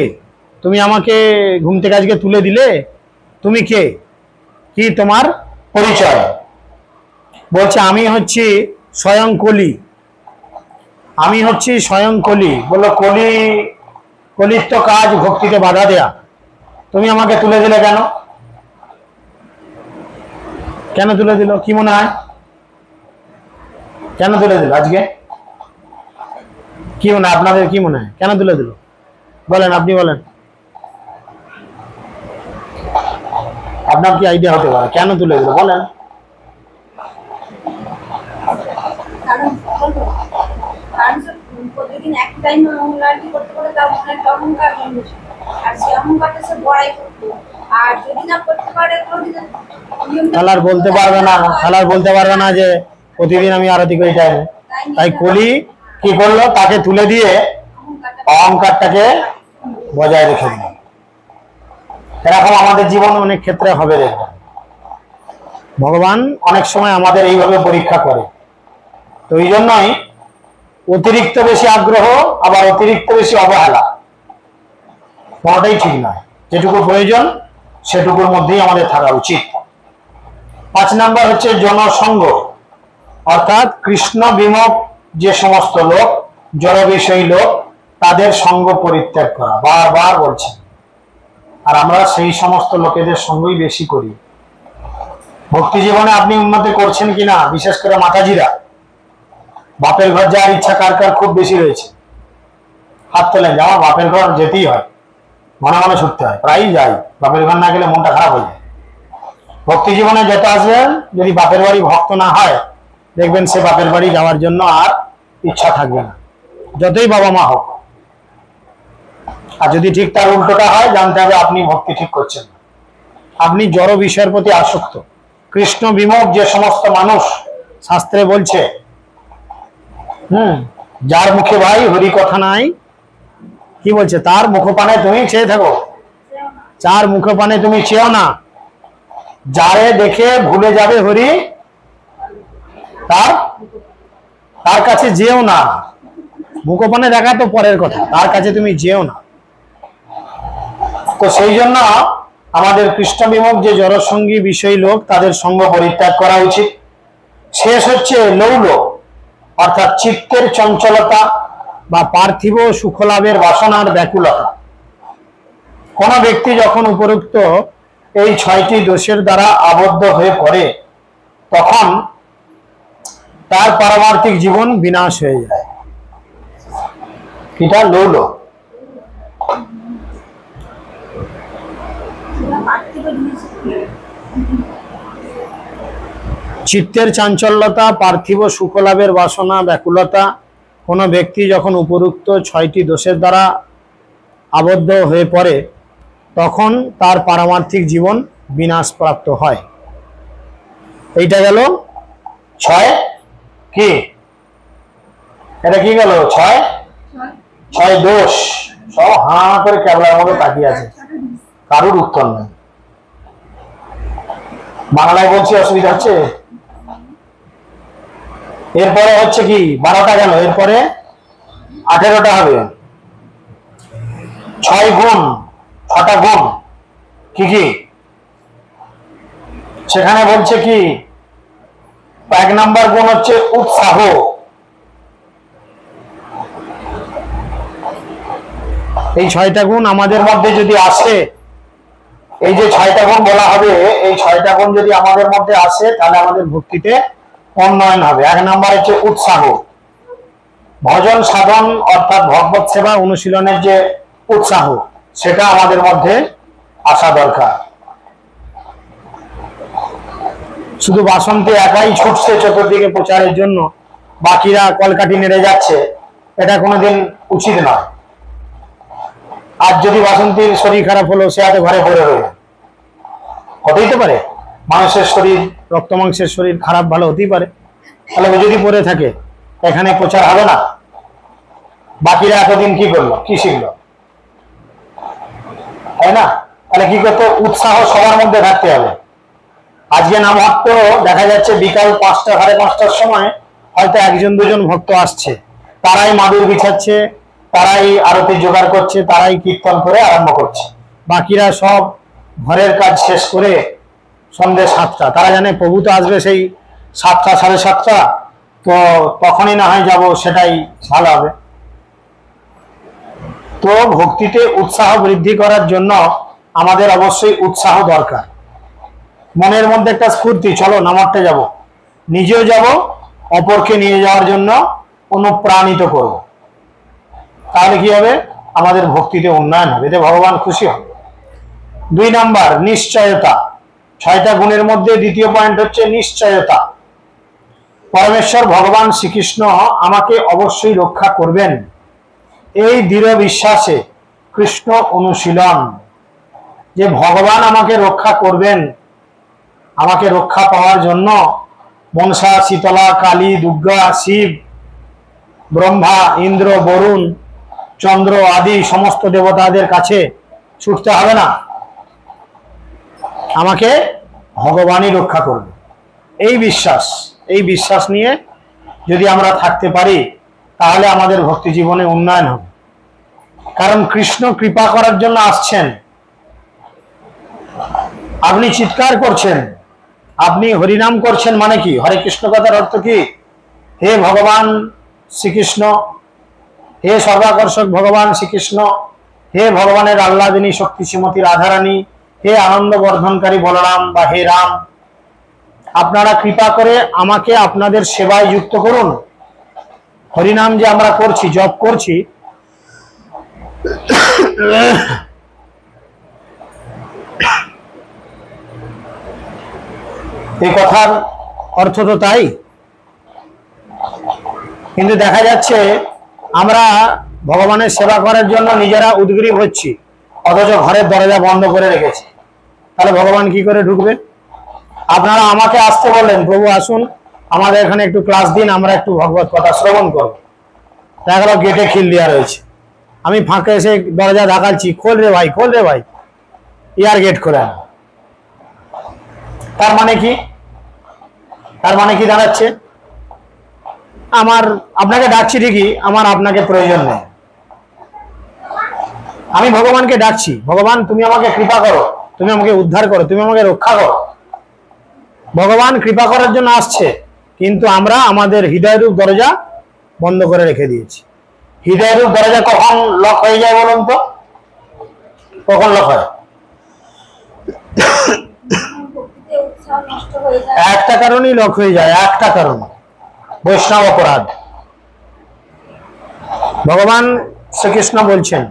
তুমি আমাকে ঘুম থেকে আজকে তুলে দিলে, তুমি কে? কি তোমার পরিচয়? বলছে আমি হচ্ছি স্বয়ং কলি, আমি হচ্ছি স্বয়ং কলি। বললো কলির তো কাজ ভক্তিকে বাধা দেয়া, তুমি আমাকে তুলে দিলে কেন? কেন তুলে দিল? কি মনে হয় কেন তুলে দিল আজকে? কি মনে হয় আপনাদের? কি মনে হয় কেন তুলে দিল? বলেন, আপনি বলেন, আপনার কি আইডিয়া হতে পারে কেন তুলে দিল? বলেন। প্রতিদিন এক টাইম করতে করতে তার মনে একটা অহংকার জন্মেছে, আর সেই অহংকারটা সে বড়াই করতো। আর যদি না করতে পারে খেলার বলতে পারবে না, খেলার বলতে পারবে না যে প্রতিদিন আমি আরতি করি টাইমে। তাই কলি কি করলো? তাকে তুলে দিয়ে অহংকারটাকে বজায় রেখে দিল। এরকম আমাদের জীবনে অনেক ক্ষেত্রে হবে। দেখবেন ভগবান অনেক সময় আমাদের এইভাবে পরীক্ষা করে। তো এই জন্যই অতিরিক্ত বেশি আগ্রহ আবার অতিরিক্ত বেশি অবহেলা কোনটাই ঠিক নয়। যেটুকু প্রয়োজন সেটুকুর মধ্যেই আমাদের থাকা উচিত। 5 নাম্বার হচ্ছে জনসঙ্গ, অর্থাৎ কৃষ্ণ বিমুখ যে সমস্ত লোক, জড় বিষয়ী লোক, তাদের সঙ্গ পরিত্যাগ করা। বারবার বলছেন, আর আমরা সেই সমস্ত লোকেদের সঙ্গই বেশি করি। ভক্তি জীবনে আপনি উন্নতি করছেন কিনা, বিশেষ করে মাতাজিরা, বাপের ঘর যাওয়ার ইচ্ছা কার কার খুব বেশি রয়েছে? হাত তোলেন। আমার বাপের ঘর যেতেই হয়, মনে মনে ছুটতে হয়, প্রায়ই যাই। বাপের ঘর না গেলে মনটা খারাপ হয়ে যায়। ভক্তি জীবনে যেতে আসবেন, যদি বাপের বাড়ি ভক্ত না হয়, দেখবেন সে বাপের বাড়ি যাওয়ার জন্য আর ইচ্ছা থাকবে না, যতই বাবা মা হোক। আর যদি ঠিক তার উল্টোটা হয়, জানতে হবে আপনি ভক্তি ঠিক করছেন না, আপনি জড় বিষয়ের প্রতি আসক্ত। কৃষ্ণ বিমুখ যে সমস্ত মানুষ, শাস্ত্রে বলছে যার মুখে ভাই হরি কথা নাই, কি বলছে? তার মুখপানে তুমি চেয়ে থাকো, চার মুখপানে তুমি চেয়েও না, যারে দেখে ভুলে যাবে হরি তার তার কাছে যেও না। মুখপানে দেখা তো পরের কথা, তার কাছে তুমি যেও না। তো সেই জন্য আমাদের কৃষ্ণ বিমুখ যে জড়সঙ্গী বিষয়ী লোক, তাদের সঙ্গ পরিত্যাগ করা উচিত। শেষ হচ্ছে লৌল, অর্থাৎ চিত্তের চঞ্চলতা বা পার্থিব সুখলাভের বাসনার ব্যাকুলতা। কোন ব্যক্তি যখন উপরোক্ত এই 6টি দোষের দ্বারা আবদ্ধ হয়ে পড়ে, তখন তার পারমার্থিক জীবন বিনাশ হয়ে যায়। এটা লৌল। চিত্তের চাঞ্চল্যতা, পার্থিব সুখলাভের বাসনা, ব্যাকুলতা। কোন ব্যক্তি যখন উপরোক্ত 6টি দোষের দ্বারা আবদ্ধ হয়ে পড়ে, তখন তার পারমার্থিক জীবন বিনাশ প্রাপ্ত হয়। এইটা গেল 6। কি এটা কি গেল? 6 দোষ। সব হাঁ করে ক্যাবলার মতো তাকিয়ে আছে, কারুর উত্তর নেই। বাংলায় বলছি, অসুবিধা হচ্ছে? এরপরে হচ্ছে কি 12টা গেল, এরপরে 18টা হবে। 6 গুণ, 6টা গুণ কি কি? সেখানে বলছে কি 1 নাম্বার গুণ হচ্ছে উৎসাহ। এই 6টা গুণ আমাদের মধ্যে যদি আসে, এই যে 6টা গুণ বলা হবে, এই 6টা গুণ যদি আমাদের মধ্যে আসে, তাহলে আমাদের ভক্তিতে উন্নয়ন হবে। 1 নাম্বার হচ্ছে উৎসাহ, ভজন সাধন অর্থাৎ ভগবত সেবা অনুশীলনের যে উৎসাহ, সেটা আমাদের মধ্যে আসা দরকার। শুধু বাসন্তী একাই ছুটছে চতুর্দিকে প্রচারের জন্য, বাকিরা কলকাঠি নেড়ে যাচ্ছে, এটা কোনোদিন উচিত নয়। আজ যদি বাসন্তীর শরীর খারাপ হলো, সে হাতে ঘরে পড়ে রইল, হতেই তো পারে। মানুষের শরীর, রক্ত মাংসের শরীর খারাপ ভালো হতেই পারে। তাহলে ও যদি পড়ে থাকে, এখানে প্রচার হবে না। বাকিরা এতদিন কি করলো, কি শিখলো, তাই না? তাহলে কি করতে? উৎসাহ সবার মধ্যে থাকতে হবে। আজকে নাম ভক্ত দেখা যাচ্ছে বিকাল 5টা, 5:30টার সময় হয়তো 1-2জন ভক্ত আসছে, তারাই মাদুর বিছাচ্ছে, তারাই আরতি জোগাড় করছে, তারাই কীর্তন করে আরম্ভ করছে। বাকিরা সব ঘরের কাজ শেষ করে সন্ধ্যে 7টা, তারা জানে প্রভু তো আসবে সেই 7টা, 7:30, তো তখনই না হয় যাব, সেটাই ভালো হবে। তো ভক্তিতে উৎসাহ বৃদ্ধি করার জন্য আমাদের অবশ্যই উৎসাহ দরকার। মনের মধ্যে একটা স্ফূর্তি, চলো নামাতে যাব, নিজেও যাব, অপরকে নিয়ে যাওয়ার জন্য অনুপ্রাণিত করব। তাহলে কি হবে? আমাদের ভক্তিতে উন্নয়ন হবে, এতে ভগবান খুশি হবে। 2 নাম্বার নিশ্চয়তা। 6টা গুণের মধ্যে দ্বিতীয় পয়েন্ট হচ্ছে নিশ্চয়তা। পরমেশ্বর ভগবান শ্রীকৃষ্ণ আমাকে অবশ্যই রক্ষা করবেন, এই দৃঢ় বিশ্বাসে কৃষ্ণ অনুশীলন, যে ভগবান আমাকে রক্ষা করবেন। আমাকে রক্ষা পাওয়ার জন্য মনসা, শীতলা, কালী, দুর্গা, শিব, ব্রহ্মা, ইন্দ্র, বরুণ, চন্দ্র আদি সমস্ত দেবতাদের কাছে ছুটতে হবে না, আমাকে ভগবানই রক্ষা করবে। এই বিশ্বাস নিয়ে যদি আমরা থাকতে পারি, তাহলে আমাদের ভক্তি জীবনে উন্নয়ন হবে। কারণ কৃষ্ণ কৃপা করার জন্য আসছেন। আপনি চিৎকার করছেন, আপনি হরিনাম করছেন, মানে কি? হরে কৃষ্ণ কথার অর্থ কি? হে ভগবান শ্রীকৃষ্ণ, হে সর্বাকর্ষক ভগবান শ্রীকৃষ্ণ, হে ভগবানের আহ্লাদিনী শক্তি শ্রীমতী রাধারানী, হে আনন্দ বর্ধনকারী বলরাম বা হে রাম, আপনারা কৃপা করে আমাকে আপনাদের সেবায় যুক্ত করুন। হরিনাম যে আমরা করছি, জপ করছি, এই কথার অর্থ তো তাই। কিন্তু দেখা যাচ্ছে আমরা ভগবানের সেবা করার জন্য নিজেরা উদ্গ্রীব হচ্ছি, অথচ ঘরের দরজা বন্ধ করে রেখেছি। তাহলে ভগবান কি করে ঢুকবে? আপনারা আমাকে আসতে বললেন, প্রভু আসুন, আমাদের এখানে একটু ক্লাস দিন, আমরা একটু ভগবত কথা শ্রবণ করব। দেখা গেল গেটে খিল দেওয়া রয়েছে, আমি ফাঁকে এসে দরজা ধাকাচ্ছি, খোল রে ভাই, খোল রে ভাই, ইয়ার গেট খোলে না। তার মানে কি? তার মানে কি দাঁড়াচ্ছে? আমার আপনাকে ডাকছি ঠিকই, আমার আপনাকে প্রয়োজন নেই। আমি ভগবানকে ডাকছি, ভগবান তুমি আমাকে কৃপা করো, তুমি আমাকে উদ্ধার করো, তুমি আমাকে রক্ষা করো। ভগবান কৃপা করার জন্য আসছে, কিন্তু আমরা আমাদের হৃদয়রূপ দরজা বন্ধ করে রেখে দিয়েছি। হৃদয়রূপ দরজা কখন লক হয়ে যায় বলুন তো? কখন লক হয়? ভক্তিতে উৎসাহ নষ্ট হয়ে যায়। একটা কারণেই লক হয়ে যায়, একটা কারণ, বৈষ্ণব অপরাধ। ভগবান শ্রীকৃষ্ণ বলছেন,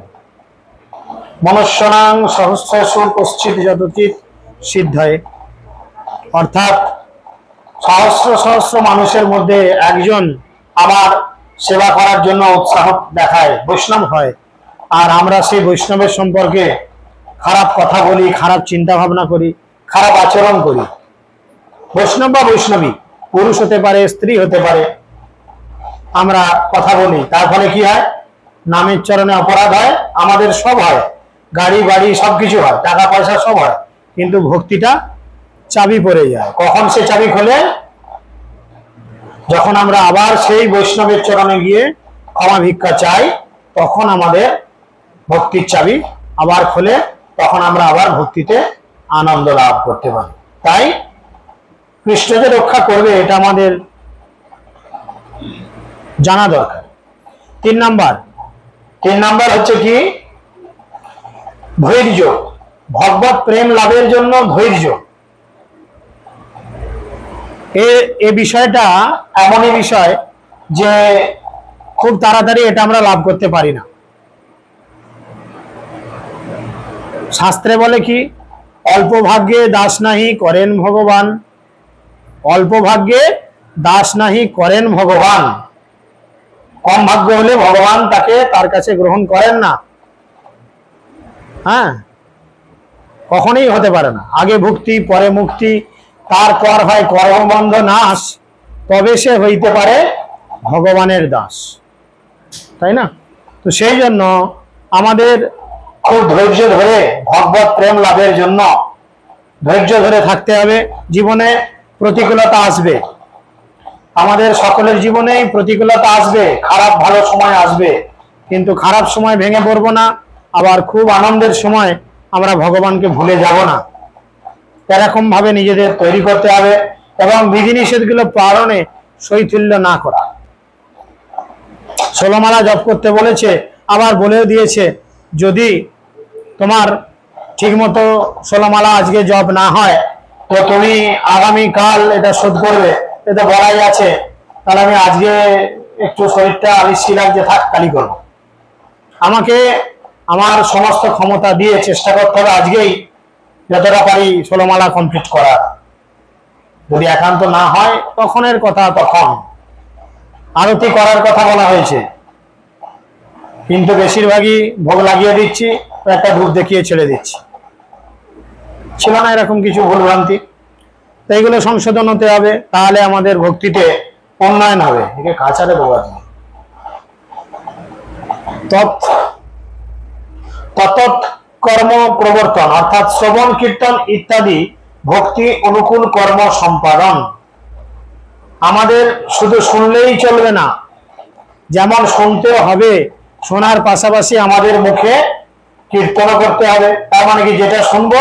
মনুষ্যনাং সহস্রশু কশ্চিৎ যতচিৎ সিদ্ধায়, অর্থাৎ সহস্র সহস্র মানুষের মধ্যে একজন আমার সেবা করার জন্য উৎসাহ দেখায়, বৈষ্ণব হয়, আর আমরা সেই বৈষ্ণবের সম্পর্কে খারাপ কথা বলি, খারাপ চিন্তা ভাবনা করি, খারাপ আচরণ করি। বৈষ্ণব বা বৈষ্ণবী পুরুষ হতে পারে, স্ত্রী হতে পারে, আমরা কথা বলি, তার ফলে কি হয়? নামের চরণে অপরাধ হয়, আমাদের সব হয়, গাড়ি বাড়ি সবকিছু হয়, টাকা পয়সা সব হয়, কিন্তু ভক্তিটা চাবি পড়ে যায়। কখন সে চাবি খোলে? যখন আমরা আবার সেই বৈষ্ণবের চরণে গিয়ে ক্ষমা ভিক্ষা চাই, তখন আমাদের ভক্তির চাবি আবার খোলে, তখন আমরা আবার ভক্তিতে আনন্দ লাভ করতে পারি। তাই কৃষ্ণ যে রক্ষা করবে এটা আমাদের জানা দরকার। 3 নাম্বার হচ্ছে কি? ধৈর্য। ভগবত প্রেম লাভের জন্য ধৈর্য। এ বিষয়টা এমনই বিষয় যে খুব তাড়াতাড়ি এটা আমরা লাভ করতে পারি না। শাস্ত্রে বলে কি? অল্প ভাগ্যে দাস নাহি করেন ভগবান, অল্প ভাগ্যে দাস নাহি করেন ভগবান। কম ভাগ্য হলে ভগবান তাকে তার কাছে গ্রহণ করেন না। হ্যাঁ, কখনোই হতে পারে না। আগে ভক্তি পরে মুক্তি, তারপর হয় কর্মবন্ধ নাশ, তবে সে হইতে পারে ভগবানের দাস। তাই না? তো সেই জন্য আমাদের খুব ধৈর্য ধরে ভগবত প্রেম লাভের জন্য ধৈর্য ধরে থাকতে হবে। জীবনে প্রতিকূলতা আসবে, আমাদের সকলের জীবনেই প্রতিকূলতা আসবে, খারাপ ভালো সময় আসবে, কিন্তু খারাপ সময় ভেঙে পড়বো না, আবার খুব আনন্দের সময় আমরা ভগবানকে ভুলে যাব না। এরকম ভাবে নিজেদের তৈরি করতে হবে এবং বিধিনিষেধগুলো পালনে শৈথিল্য না করা। 16 মালা জপ করতে বলেছে, আবার বলেও দিয়েছে যদি তোমার ঠিকমতো 16 মালা আজকে জপ না হয় তো তুমি আগামীকাল এটা শোধ করবে, এটা বলাই আছে। তাহলে আমি আজকে একটু শরীরটা আলিস্যি লাগছে, থাক কালি করবো। আমাকে আমার সমস্ত ক্ষমতা দিয়ে চেষ্টা করতে হবে আজকেই যতটা পারি 16 মালা কমপ্লিট করার। যদি একান্ত না হয় তখনের কথা, তখন আরতি করার কথা বলা হয়েছে, কিন্তু বেশিরভাগই ভোগ লাগিয়ে দিচ্ছি, একটা ধূপ দেখিয়ে ছেড়ে দিচ্ছি। ছিল না এরকম কিছু ভুলভ্রান্তি? তো এইগুলো সংশোধন হতে হবে, তাহলে আমাদের ভক্তিতে উন্নয়ন হবে। একে কাছারে দেওয়া যায়। ততৎ কর্ম প্রবর্তন, অর্থাৎ শ্রবণ কীর্তন ইত্যাদি ভক্তি অনুকূল কর্ম সম্পাদন। আমাদের শুধু শুনলেই চলবে না, যেমন শুনতে হবে, শোনার পাশাপাশি আমাদের মুখে কীর্তন করতে হবে। তার মানে কি? যেটা শুনবো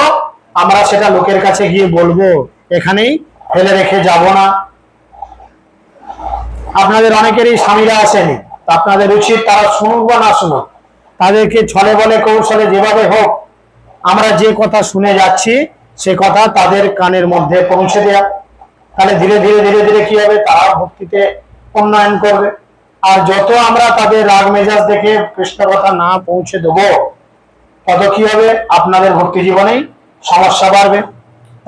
আমরা সেটা লোকের কাছে গিয়ে বলবো, এখানেই ফেলে রেখে যাব না। আপনাদের অনেকেরই স্বামীরা আসেনি, আপনাদের উচিত তারা শুনুক বা না শুনুক, তাদেরকে ছলে বলে কৌশলে যেভাবে হোক আমরা যে কথা শুনে যাচ্ছি সে কথা তাদের কানের মধ্যে পৌঁছে দেয়া। তাহলে ধীরে ধীরে ধীরে ধীরে কি হবে? তারা ভক্তিতে উন্নয়ন করবে। আর যত আমরা তাদের রাগ মেজাজ দেখে কৃষ্ণ কথা না পৌঁছে দেবো, তত কি হবে? আপনাদের ভক্তি জীবনেই সমস্যা বাড়বে।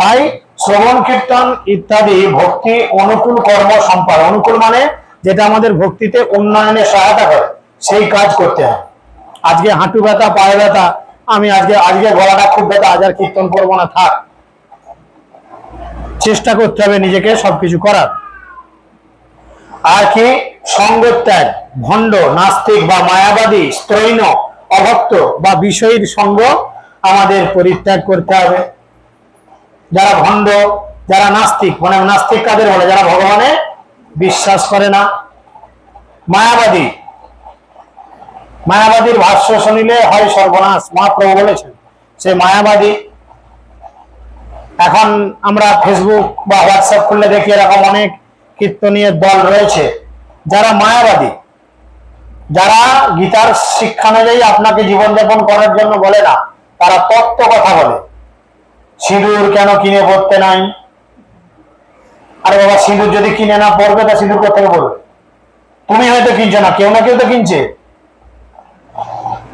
তাই শ্রবণ কীর্তন ইত্যাদি ভক্তি অনুকূল কর্ম সম্পাদন। অনুকূল মানে যেটা আমাদের ভক্তিতে উন্নয়নে সহায়তা করে, সেই কাজ করতে হবে। আজকে হাঁটু ব্যথা, পায়ে ব্যথা, আমি আজকে গলাটা খুব ব্যথা, আজ আর কীর্তন করবো না, থাক। চেষ্টা করতে হবে নিজেকে সবকিছু করার। আর কি? সঙ্গ ত্যাগ। ভণ্ড, নাস্তিক বা মায়াবাদী, স্ত্রৈণ অভক্ত বা বিষয়ীর সঙ্গ আমাদের পরিত্যাগ করতে হবে। যারা ভণ্ড, যারা নাস্তিক, মানে নাস্তিক কাদের বলে? যারা ভগবানে বিশ্বাস করে না। মায়াবাদী, মায়াবাদীর ভাষ্য শুনিলে হয় সর্বনাশ, মহাপ্রভু বলেছেন। সে মায়াবাদী। এখন আমরা ফেসবুক বা হোয়াটসঅ্যাপ খুললে দেখি এরকম অনেক কীর্তনীয় দল রয়েছে যারা মায়াবাদী, যারা গীতার শিক্ষানুযায়ী আপনাকে জীবনযাপন করার জন্য বলে না, তারা তত্ত্ব কথা বলে। সিঁদুর কেন কিনে পড়তে নাই? আরে বাবা, সিঁদুর যদি কিনে না পড়বে তা সিঁদুর কোথা থেকে পড়বে? তুমি হয়তো কিনছো না, কেউ না কেউ তো কিনছে।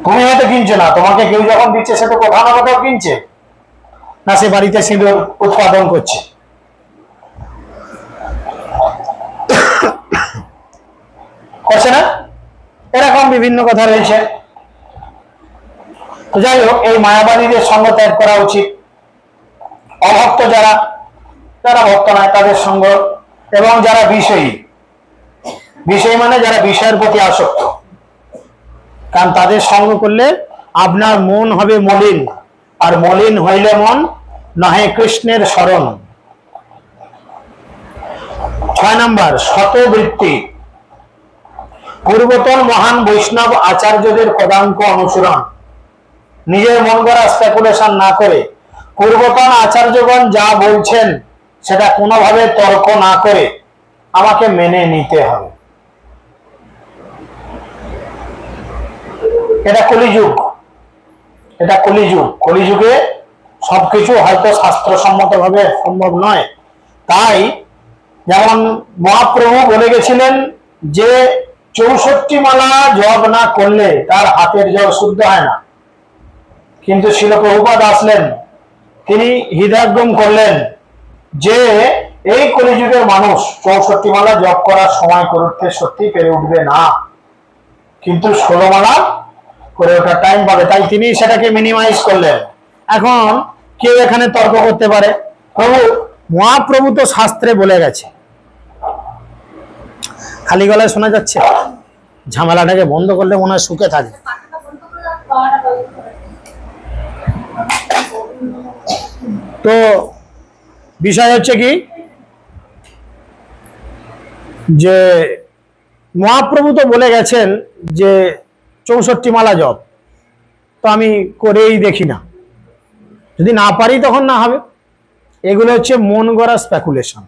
তুমি হয়তো কিনছো না, তোমাকে কেউ যখন দিচ্ছে সে তো কোথাও না কোথাও কিনছে, না সে বাড়িতে সিঁদুর উৎপাদন করছে। করছে না? এরকম বিভিন্ন কথা রয়েছে। তো যাই হোক, এই মায়াবাদীদের সঙ্গ ত্যাগ করা উচিত। অভক্ত যারা, যারা ভক্ত নয় তাদের সঙ্গ, এবং যারা বিষয়ী, বিষয়ী মানে যারা বিষয়ের প্রতি আসক্ত, কারণ তাদের সঙ্গ করলে আপনার মন হবে মলিন, আর মলিন হইলে মন নহে কৃষ্ণের শরণ। 6 নম্বর, শতবৃত্তি। পূর্বতন মহান বৈষ্ণব আচার্যদের পদাঙ্ক অনুসরণ। নিজের মন গড়া স্পেকুলেশন না করে পূর্বতন আচার্যগণ যা বলছেন সেটা কোনোভাবে তর্ক না করে আমাকে মেনে নিতে হবে। এটা কলিযুগ, এটা কলিযুগ। কলিযুগে সবকিছু হয়তো শাস্ত্রসম্মত ভাবে সম্ভব নয়। তাই যেমন মহাপ্রভু বলে গেছিলেন যে 64 মালা জপ না করলে তার হাতের জল শুদ্ধ হয় না, কিন্তু শিল প্রভুপাদ আসলেন, তিনি হৃদয়ঙ্গম করলেন যে এই কলিযুগের মানুষ 64 মালা জপ করার সময় করতে সত্যি পেরে উঠবে না, কিন্তু 16 মালা করে ওঠার টাইম পাবে। তাই তিনি সেটাকে মিনিমাইজ করলেন। এখন কেউ এখানে তর্ক করতে পারে, প্রভু মহাপ্রভু তো শাস্ত্রে বলে গেছে। খালি গলায় শোনা যাচ্ছে? ঝামেলাটাকে বন্ধ করলে মনে হয় সুখে থাকে। তো বিষয় হচ্ছে কি, যে মহাপ্রভু তো বলে গেছেন যে 64 মালা জপ, তো আমি করেই দেখি না, যদি না পারি তখন না হবে। এগুলো হচ্ছে মন গড়া স্পেকুলেশন।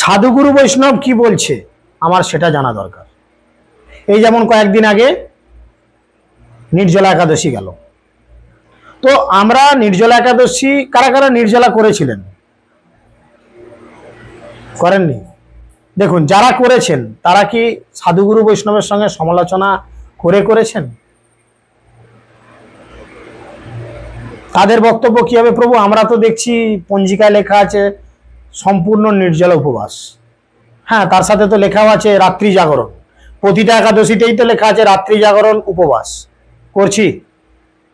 সাধুগুরু বৈষ্ণব কি বলছে আমার সেটা জানা দরকার। এই যেমন কয়েকদিন আগে নির্জলা একাদশী গেল, তো আমরা নির্জলা একাদশী, কারা কারা নির্জলা করেছিলেন? করেননি? দেখুন, যারা করেছেন তারা কি সাধুগুরু বৈষ্ণবের সঙ্গে সমালোচনা করে করেছেন? তাদের বক্তব্য কি হবে? প্রভু আমরা তো দেখছি পঞ্জিকায় লেখা আছে সম্পূর্ণ নির্জলা উপবাস। হ্যাঁ, তার সাথে তো লেখাও আছে রাত্রি জাগরণ। প্রতিটা একাদশীতেই তো লেখা আছে রাত্রি জাগরণ উপবাস করছি,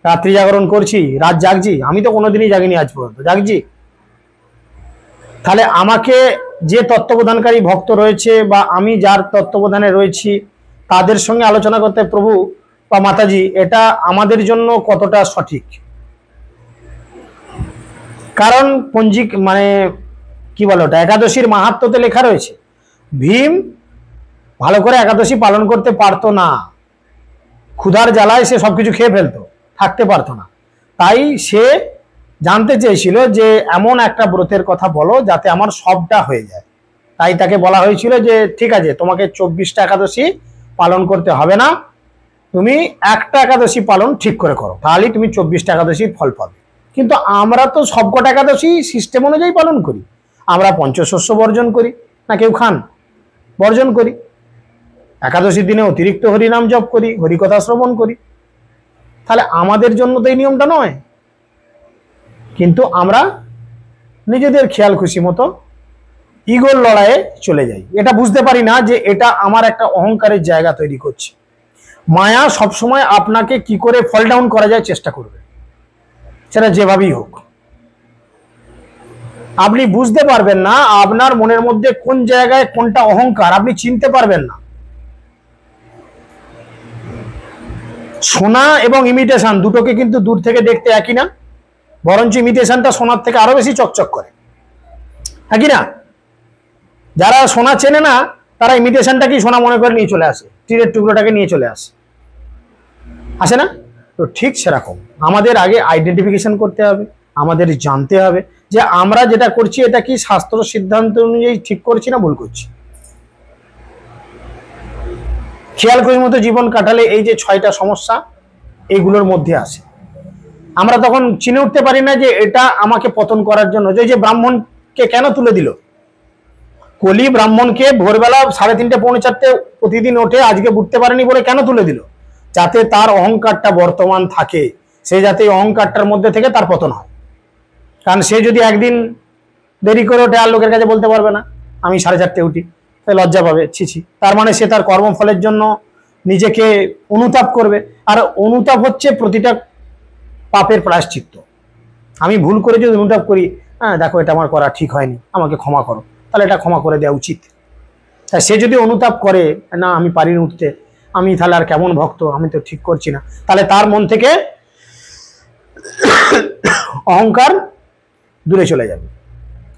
রাত্রি জাগরণ করছি, রাত জাগছি। আমি তো কোনোদিনই জাগিনি আজ পর্যন্ত, জাগছি। তাহলে আমাকে যে তত্ত্বপ্রদানকারী ভক্ত রয়েছে বা আমি যার তত্ত্বপ্রদানে রয়েছি তাদের সঙ্গে আলোচনা করতে, প্রভু বা মাতাজি এটা আমাদের জন্য কতটা সঠিক? কারণ পঞ্জিক মানে কি বলো, ওটা একাদশীর মাহাত্ম্যতে লেখা রয়েছে ভীম ভালো করে একাদশী পালন করতে পারতো না, ক্ষুধার জ্বালায় সে সবকিছু খেয়ে ফেলতো, থাকতে পারতো না। তাই সে জানতে চেয়েছিল যে এমন একটা ব্রতের কথা বলো যাতে আমার সবটা হয়ে যায়। তাই তাকে বলা হয়েছিল যে ঠিক আছে, তোমাকে 24টা একাদশী পালন করতে হবে না, তুমি একটা একাদশী পালন ঠিক করে করো, তাহলেই তুমি 24টা একাদশীর ফল পাবে। কিন্তু আমরা তো সবকটা একাদশী সিস্টেম অনুযায়ী পালন করি। আমরা পঞ্চশস্য বর্জন করি না, কেউ খান, বর্জন করি। একাদশীর দিনে অতিরিক্ত হরিনাম জপ করি, হরিকথা শ্রবণ করি। তাহলে আমাদের জন্য তো এই নিয়মটা নয়, কিন্তু আমরা নিজেদের খেয়াল খুশি মতো ইগোর লড়াইয়ে চলে যাই। এটা বুঝতে পারি না যে এটা আমার একটা অহংকারের জায়গা তৈরি করছে। মায়া সবসময় আপনাকে কি করে ফল ডাউন করা যায় চেষ্টা করবে, সেটা যেভাবেই হোক। আপনি বুঝতে পারবেন না আপনার মনের মধ্যে কোন জায়গায় কোনটা অহংকার, আপনি চিনতে পারবেন না। সোনা এবং ইমিটেশন দুটোকে কিন্তু দূর থেকে দেখতে একই না, বরঞ্চ ইমিটেশনটা সোনার থেকে আরো বেশি চকচক করে, একই না? যারা সোনা চেনে না তারা ইমিটেশনটাকেই সোনা মনে করে নিয়ে চলে আসে, টিনের টুকরোটাকে নিয়ে চলে আসে না? তো ঠিক সেরকম আমাদের আগে আইডেন্টিফিকেশন করতে হবে, আমাদের জানতে হবে যে আমরা যেটা করছি এটা কি শাস্ত্র সিদ্ধান্ত অনুযায়ী ঠিক করছি না ভুল করছি। খেয়াল করে মতো জীবন কাটালে এই যে 6টা সমস্যা এইগুলোর মধ্যে আসে। আমরা তখন চিনে উঠতে পারি না যে এটা আমাকে পতন করার জন্য। যে ব্রাহ্মণকে কেন তুলে দিল? কলি ব্রাহ্মণকে ভোরবেলা 3:30 পৌনে 4টে প্রতিদিন ওঠে, আজকে উঠতে পারেনি বলে কেন তুলে দিল? যাতে তার অহংকারটা বর্তমান থাকে, সে যাতে অহংকারটার মধ্যে থেকে তার পতন হয়। কারণ সে যদি একদিন দেরি করে ওঠে আর লোকের কাছে বলতে পারবে না আমি 4:30 উঠি, তাই লজ্জা পাবে, ছিছি। তার মানে সে তার কর্মফলের জন্য নিজেকে অনুতাপ করবে, আর অনুতাপ হচ্ছে প্রতিটা পাপের প্রায়শ্চিত্ত। আমি ভুল করে যদি অনুতাপ করি, হ্যাঁ দেখো এটা আমার করা ঠিক হয়নি, আমাকে ক্ষমা করো, তাহলে এটা ক্ষমা করে দেওয়া উচিত। তাই সে যদি অনুতাপ করে না আমি পারিনি উঠতে, আমি তাহলে আর কেমন ভক্ত, আমি তো ঠিক করছি না, তাহলে তার মন থেকে অহংকার দূরে চলে যাবে।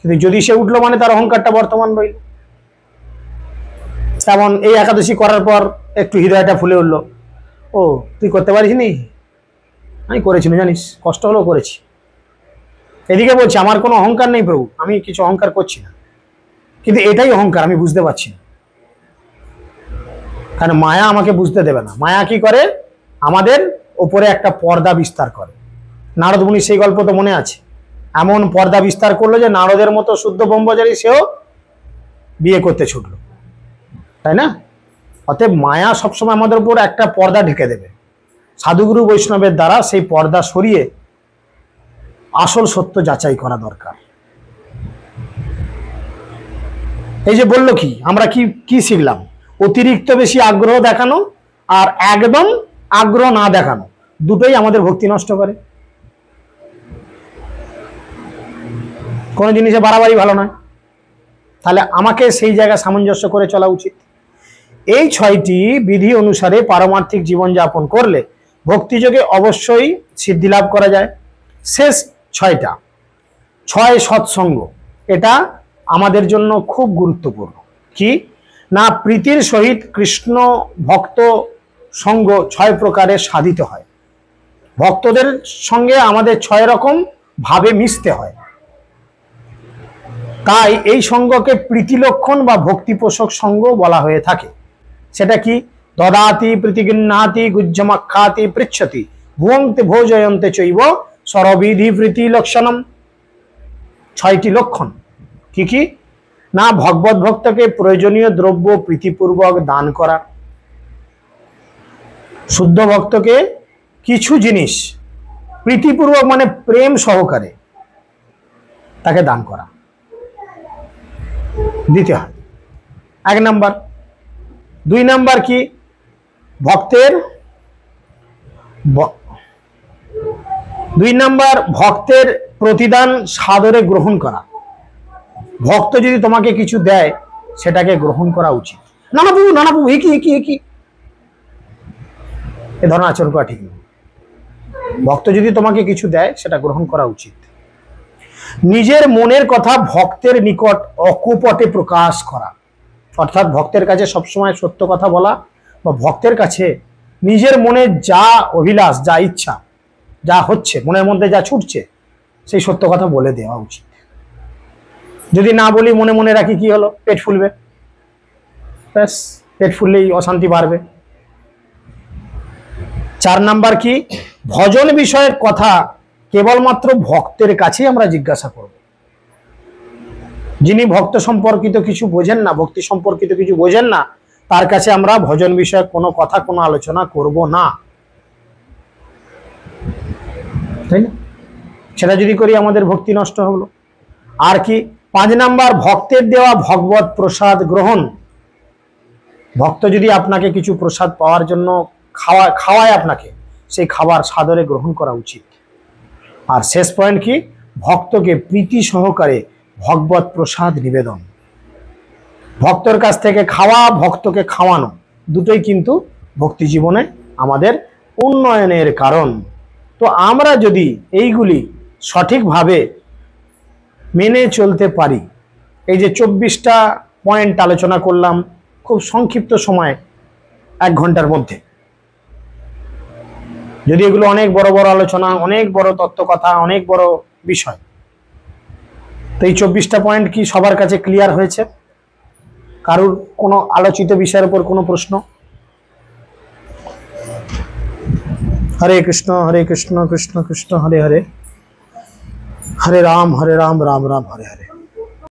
কিন্তু যদি সে উঠলো মানে তার অহংকারটা বর্তমান রইল। তেমন এই একাদশী করার পর একটু হৃদয়টা ফুলে উঠলো, ও তুই করতে পারিস নি, আমি করেছি জানিস, কষ্ট হলেও করেছি। এদিকে বলছি আমার কোনো অহংকার নেই প্রভু, আমি কিছু অহংকার করছি না, কিন্তু এটাই অহংকার আমি বুঝতে পারছি না। কারণ মায়া আমাকে বুঝতে দেবে না। মায়া কি করে? আমাদের ওপরে একটা পর্দা বিস্তার করে। নারদ মুনির সেই গল্প তো মনে আছে, এমন পর্দা বিস্তার করলো যে নারদের মতো শুদ্ধ ব্রহ্মচারী সেও বিয়ে করতে ছুটলো, তাই না? অতএব মায়া সবসময় আমাদের উপর একটা পর্দা ঢেকে দেবে। সাধুগুরু বৈষ্ণবের দ্বারা সেই পর্দা সরিয়ে আসল সত্য যাচাই করা দরকার। এই যে বললো কি, আমরা কি কি শিখলাম? অতিরিক্ত বেশি আগ্রহ দেখানো আর একদম আগ্রহ না দেখানো, দুটোই আমাদের ভক্তি নষ্ট করে। কোনো জিনিসে বাড়াবাড়ি ভালো নয়, তাহলে আমাকে সেই জায়গায় সামঞ্জস্য করে চলা উচিত। এই 6টি বিধি অনুসারে পারমার্থিক জীবনযাপন করলে ভক্তিযোগে অবশ্যই সিদ্ধি লাভ করা যায়। শেষ 6টা 6 সৎসঙ্গ, এটা আমাদের জন্য খুব গুরুত্বপূর্ণ। কি না, প্রীতির সহিত কৃষ্ণ ভক্ত সঙ্গ 6 প্রকারে সাধিত হয়। ভক্তদের সঙ্গে আমাদের 6 রকম ভাবে মিশতে হয়। তাই এই সঙ্গকে প্রীতি লক্ষণ বা ভক্তিপোষক সঙ্গ বলা হয়ে থাকে। সেটা কি? দদাতি প্রীতিগৃহ্ণাতি গুজ্জমাখ্যাতি পৃচ্ছতি ভুয়ন্তে ভোজয়ন্তে চৈব সরবিধি প্রীতি লক্ষণম। 6টি লক্ষণ কি কি না, ভগবত ভক্তকে প্রয়োজনীয় দ্রব্য প্রীতিপূর্বক দান করা, শুদ্ধ ভক্তকে কিছু জিনিস প্রীতিপূর্বক মানে প্রেম সহকারে তাকে দান করা, দিতে হয়। 1 নাম্বার। 2 নাম্বার কি? ভক্তের 2 নাম্বার ভক্তের প্রতিদান সাদরে গ্রহণ করা। ভক্ত যদি তোমাকে কিছু দেয় সেটাকে গ্রহণ করা উচিত। না না প্রভু এ কি এ ধরনের আচরণ করা ঠিক নয়। ভক্ত যদি তোমাকে কিছু দেয় সেটা গ্রহণ করা উচিত। নিজের মনের কথা ভক্তের নিকট অকপটে প্রকাশ করা, অর্থাৎ ভক্তের কাছে সবসময় সত্য কথা বলা, বা ভক্তের কাছে নিজের মনে যা অভিলাষ, যা ইচ্ছা, যা হচ্ছে মনের মধ্যে যা ছুটছে সেই সত্য কথা বলে দেওয়া উচিত। যদি না বলি মনে মনে রাখি কি হলো? পেট ফুলবে, ব্যাস, পেট ফুললেই অশান্তি বাড়বে। 4 নাম্বার কি? ভজন বিষয়ের কথা কেবলমাত্র ভক্তের কাছেই আমরা জিজ্ঞাসা করব। যিনি ভক্ত সম্পর্কিত কিছু বোঝেন না, ভক্তি সম্পর্কিত কিছু বোঝেন না, তার কাছে আমরা ভজন বিষয়ক কোনো কথা, কোনো আলোচনা করব না, তাই না? সেটা যদি করি আমাদের ভক্তি নষ্ট হলো। আর কি? 5 নাম্বার ভক্তের দেওয়া ভগবত প্রসাদ গ্রহণ। ভক্ত যদি আপনাকে কিছু প্রসাদ পাওয়ার জন্য খাওয়ায় আপনাকে, সেই খাবার সাদরে গ্রহণ করা উচিত। আর শেষ পয়েন্ট কি? ভক্তকে প্রীতি সহকারে ভগবত প্রসাদ নিবেদন। ভক্তর কাছ থেকে খাওয়া, ভক্তকে খাওয়ানো, দুটোই কিন্তু ভক্তি জীবনে আমাদের উন্নয়নের কারণ। তো আমরা যদি এইগুলি সঠিকভাবে মেনে চলতে পারি, এই যে 24টা পয়েন্ট আলোচনা করলাম খুব সংক্ষিপ্ত সময় 1 ঘন্টার মধ্যে, যদি এগুলো অনেক বড় বড় আলোচনা, অনেক বড় তত্ত্ব কথা, অনেক বড় বিষয়, তো এই 24টা পয়েন্ট কি সবার কাছে ক্লিয়ার হয়েছে? কারুর কোনো আলোচিত বিষয়ের উপর কোনো প্রশ্ন? হরে কৃষ্ণ কৃষ্ণ কৃষ্ণ হরে হরে, হরে রাম রাম রাম হরে হরে।